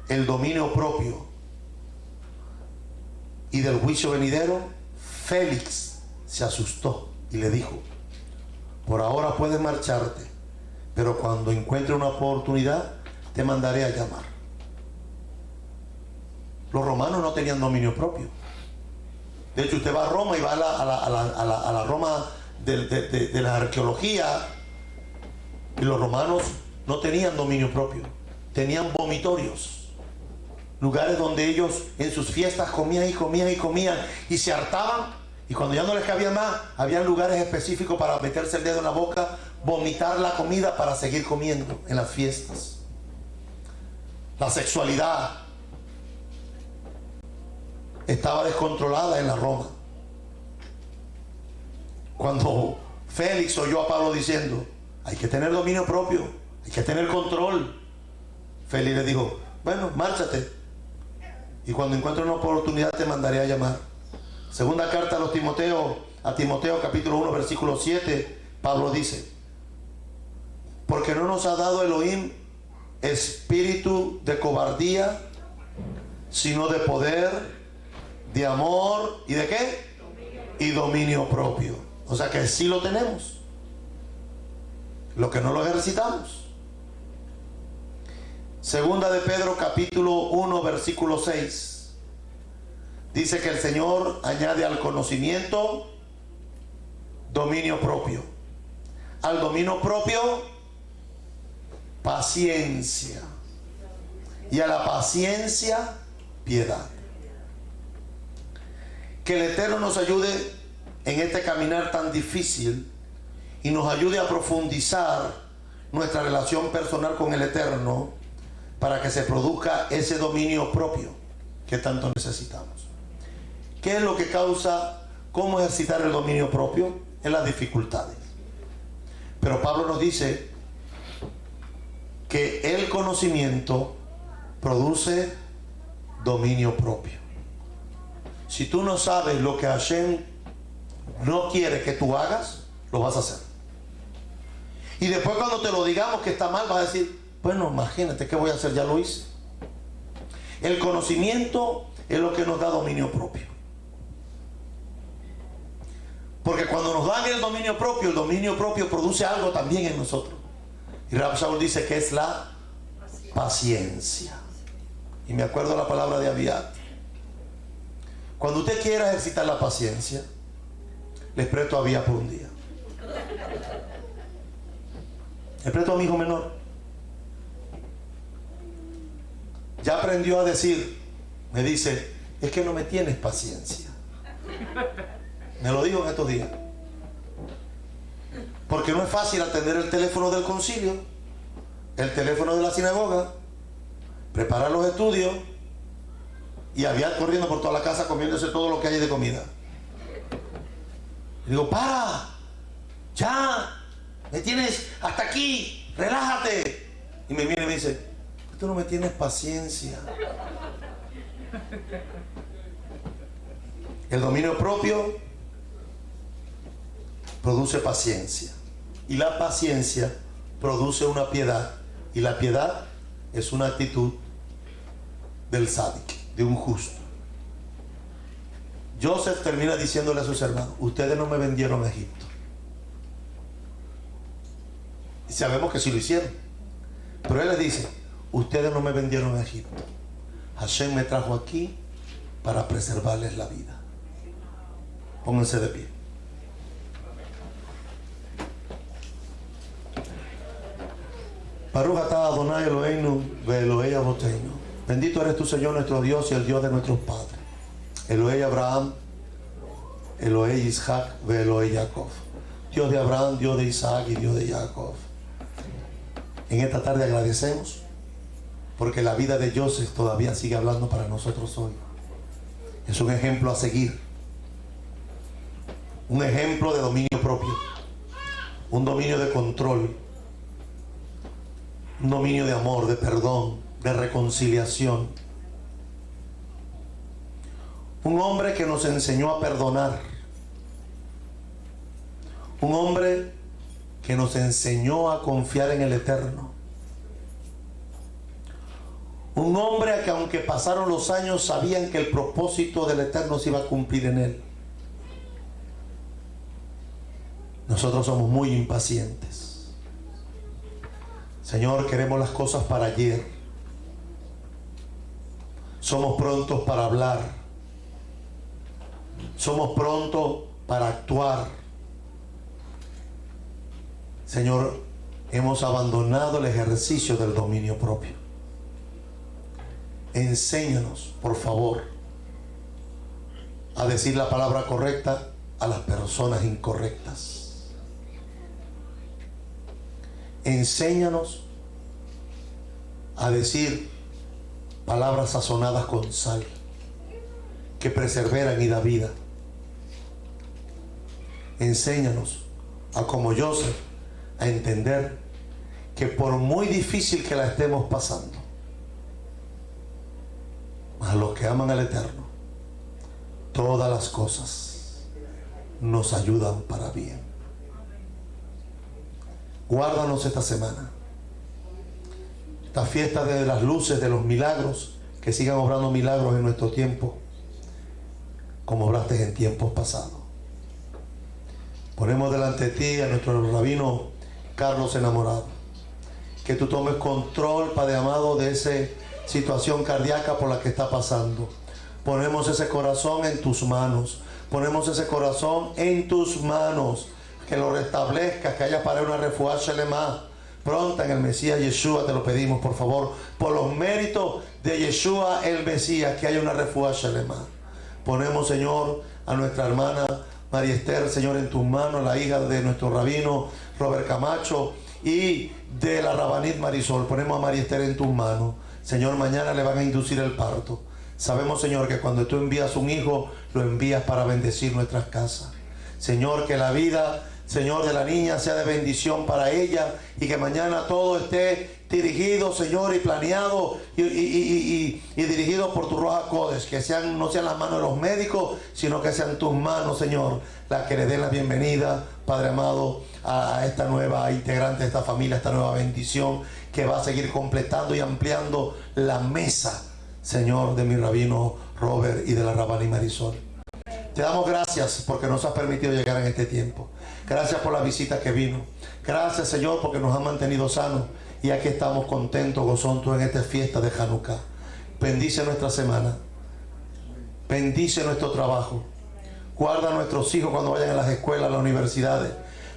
el dominio propio y del juicio venidero, Félix se asustó y le dijo, por ahora puedes marcharte, pero cuando encuentre una oportunidad te mandaré a llamar. Los romanos no tenían dominio propio. De hecho, usted va a Roma y va a la Roma de la arqueología, y los romanos no tenían dominio propio, tenían vomitorios. Lugares donde ellos en sus fiestas comían y comían y comían y se hartaban, y cuando ya no les cabía más, habían lugares específicos para meterse el dedo en la boca vomitar la comida para seguir comiendo en las fiestas. La sexualidad estaba descontrolada en la Roma. Cuando Félix oyó a Pablo diciendo, hay que tener dominio propio, hay que tener control, Félix le dijo, bueno, márchate, y cuando encuentre una oportunidad te mandaré a llamar. Segunda carta a Timoteo capítulo 1 versículo 7, Pablo dice, porque no nos ha dado Elohim espíritu de cobardía, sino de poder, de amor y de qué, y dominio propio. O sea que sí lo tenemos, lo que no lo ejercitamos. Segunda de Pedro capítulo 1 versículo 6 dice que el Señor añade al conocimiento dominio propio, al dominio propio paciencia, y a la paciencia piedad. Que el Eterno nos ayude en este caminar tan difícil y nos ayude a profundizar nuestra relación personal con el Eterno para que se produzca ese dominio propio que tanto necesitamos. ¿Qué es lo que causa cómo ejercitar el dominio propio? En las dificultades. Pero Pablo nos dice que el conocimiento produce dominio propio. Si tú no sabes lo que Hashem no quiere que tú hagas, lo vas a hacer. Y después cuando te lo digamos que está mal, vas a decir, bueno, imagínate, ¿qué voy a hacer? Ya lo hice. El conocimiento es lo que nos da dominio propio. Porque cuando nos dan el dominio propio produce algo también en nosotros. Y Rab Shaul dice que es la paciencia. Y me acuerdo la palabra de Abiat. Cuando usted quiera ejercitar la paciencia, les presto a Abiat por un día. Les presto a mi hijo menor. Ya aprendió a decir, me dice, es que no me tienes paciencia. Me lo dijo en estos días. Porque no es fácil atender el teléfono del concilio, el teléfono de la sinagoga, preparar los estudios y Abiat corriendo por toda la casa comiéndose todo lo que hay de comida. Y digo, para, ya, me tienes hasta aquí, relájate. Y me mira y me dice, tú no me tienes paciencia. El dominio propio produce paciencia, y la paciencia produce una piedad, y la piedad es una actitud del sádic, de un justo. Joseph termina diciéndole a sus hermanos, ustedes no me vendieron a Egipto. Y sabemos que sí lo hicieron, pero él les dice, ustedes no me vendieron a Egipto. Hashem me trajo aquí para preservarles la vida. Pónganse de pie. Baruch atah Adonai Eloheinu ve'Elohei Avoteinu. Bendito eres tú, Señor, nuestro Dios y el Dios de nuestros padres. Elohei Abraham, Elohei Isaac ve'Elohei Jacob. Dios de Abraham, Dios de Isaac y Dios de Jacob. En esta tarde agradecemos porque la vida de Joseph todavía sigue hablando para nosotros hoy. Es un ejemplo a seguir. Un ejemplo de dominio propio. Un dominio de control. Un dominio de amor, de perdón, de reconciliación. Un hombre que nos enseñó a perdonar. Un hombre que nos enseñó a confiar en el Eterno. Un hombre que aunque pasaron los años sabían que el propósito del Eterno se iba a cumplir en él. Nosotros somos muy impacientes. Señor, queremos las cosas para ayer. Somos prontos para hablar. Somos prontos para actuar. Señor, hemos abandonado el ejercicio del dominio propio. Enséñanos, por favor, a decir la palabra correcta a las personas incorrectas. Enséñanos a decir palabras sazonadas con sal, que perseveran y da vida. Enséñanos a, como Joseph, a entender que por muy difícil que la estemos pasando, a los que aman al Eterno, todas las cosas nos ayudan para bien. Guárdanos esta semana, esta fiesta de las luces, de los milagros, que sigan obrando milagros en nuestro tiempo, como obraste en tiempos pasados. Ponemos delante de ti a nuestro rabino Carlos enamorado, que tú tomes control, Padre amado, de esa situación cardíaca por la que está pasando. Ponemos ese corazón en tus manos, ponemos ese corazón en tus manos, que lo restablezcas, que haya para una refuá shelema pronta en el Mesías Yeshua. Te lo pedimos, por favor, por los méritos de Yeshua el Mesías, que haya una refuá shelema. Ponemos, Señor, a nuestra hermana María Esther, Señor, en tus manos, la hija de nuestro rabino Robert Camacho y de la rabanit Marisol. Ponemos a María Esther en tus manos. Señor, mañana le van a inducir el parto. Sabemos, Señor, que cuando tú envías un hijo, lo envías para bendecir nuestras casas. Señor, que la vida, Señor, de la niña sea de bendición para ella, y que mañana todo esté dirigido, Señor, y planeado y dirigido por tu Ruach HaKodesh, que no sean las manos de los médicos, sino que sean tus manos, Señor, las que le den la bienvenida, Padre amado, a esta nueva integrante de esta familia, esta nueva bendición que va a seguir completando y ampliando la mesa, Señor, de mi rabino Robert y de la Rabani Marisol. Te damos gracias porque nos has permitido llegar en este tiempo. Gracias por la visita que vino. Gracias, Señor, porque nos han mantenido sanos. Y aquí estamos contentos, gozosos en esta fiesta de Hanukkah. Bendice nuestra semana. Bendice nuestro trabajo. Guarda a nuestros hijos cuando vayan a las escuelas, a las universidades.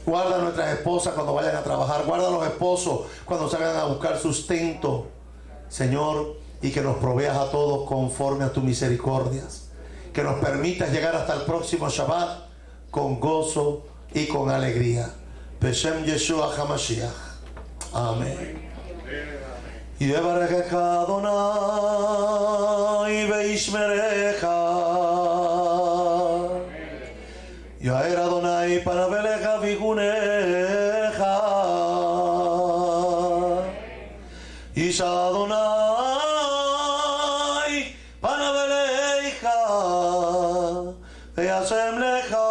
Guarda a nuestras esposas cuando vayan a trabajar. Guarda a los esposos cuando salgan a buscar sustento, Señor, y que nos proveas a todos conforme a tus misericordias. Que nos permitas llegar hasta el próximo Shabbat con gozo y con alegría. Beshem Yeshua HaMashiach. Amén. Yevarechecha Adonai veishmerecha. Yair Adonai panavelecha vigunecha. Isha Adonai panavelecha veyasem lecha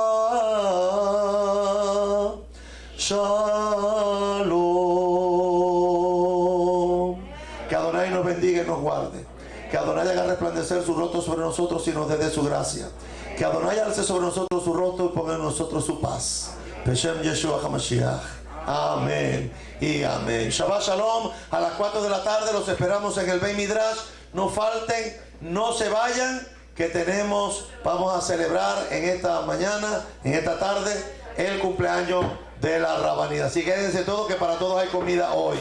Shalom. Que Adonai nos bendiga y nos guarde. Que Adonai haga resplandecer su rostro sobre nosotros y nos dé de su gracia. Que Adonai alce sobre nosotros su rostro y ponga en nosotros su paz. Beshem Yeshua HaMashiach. Amén y amén. Shabbat Shalom. A las 4 de la tarde los esperamos en el Beit Midrash. No falten, no se vayan, que vamos a celebrar en esta mañana, en esta tarde, el cumpleaños de la rabanida. Así que quédense todos, que para todos hay comida hoy.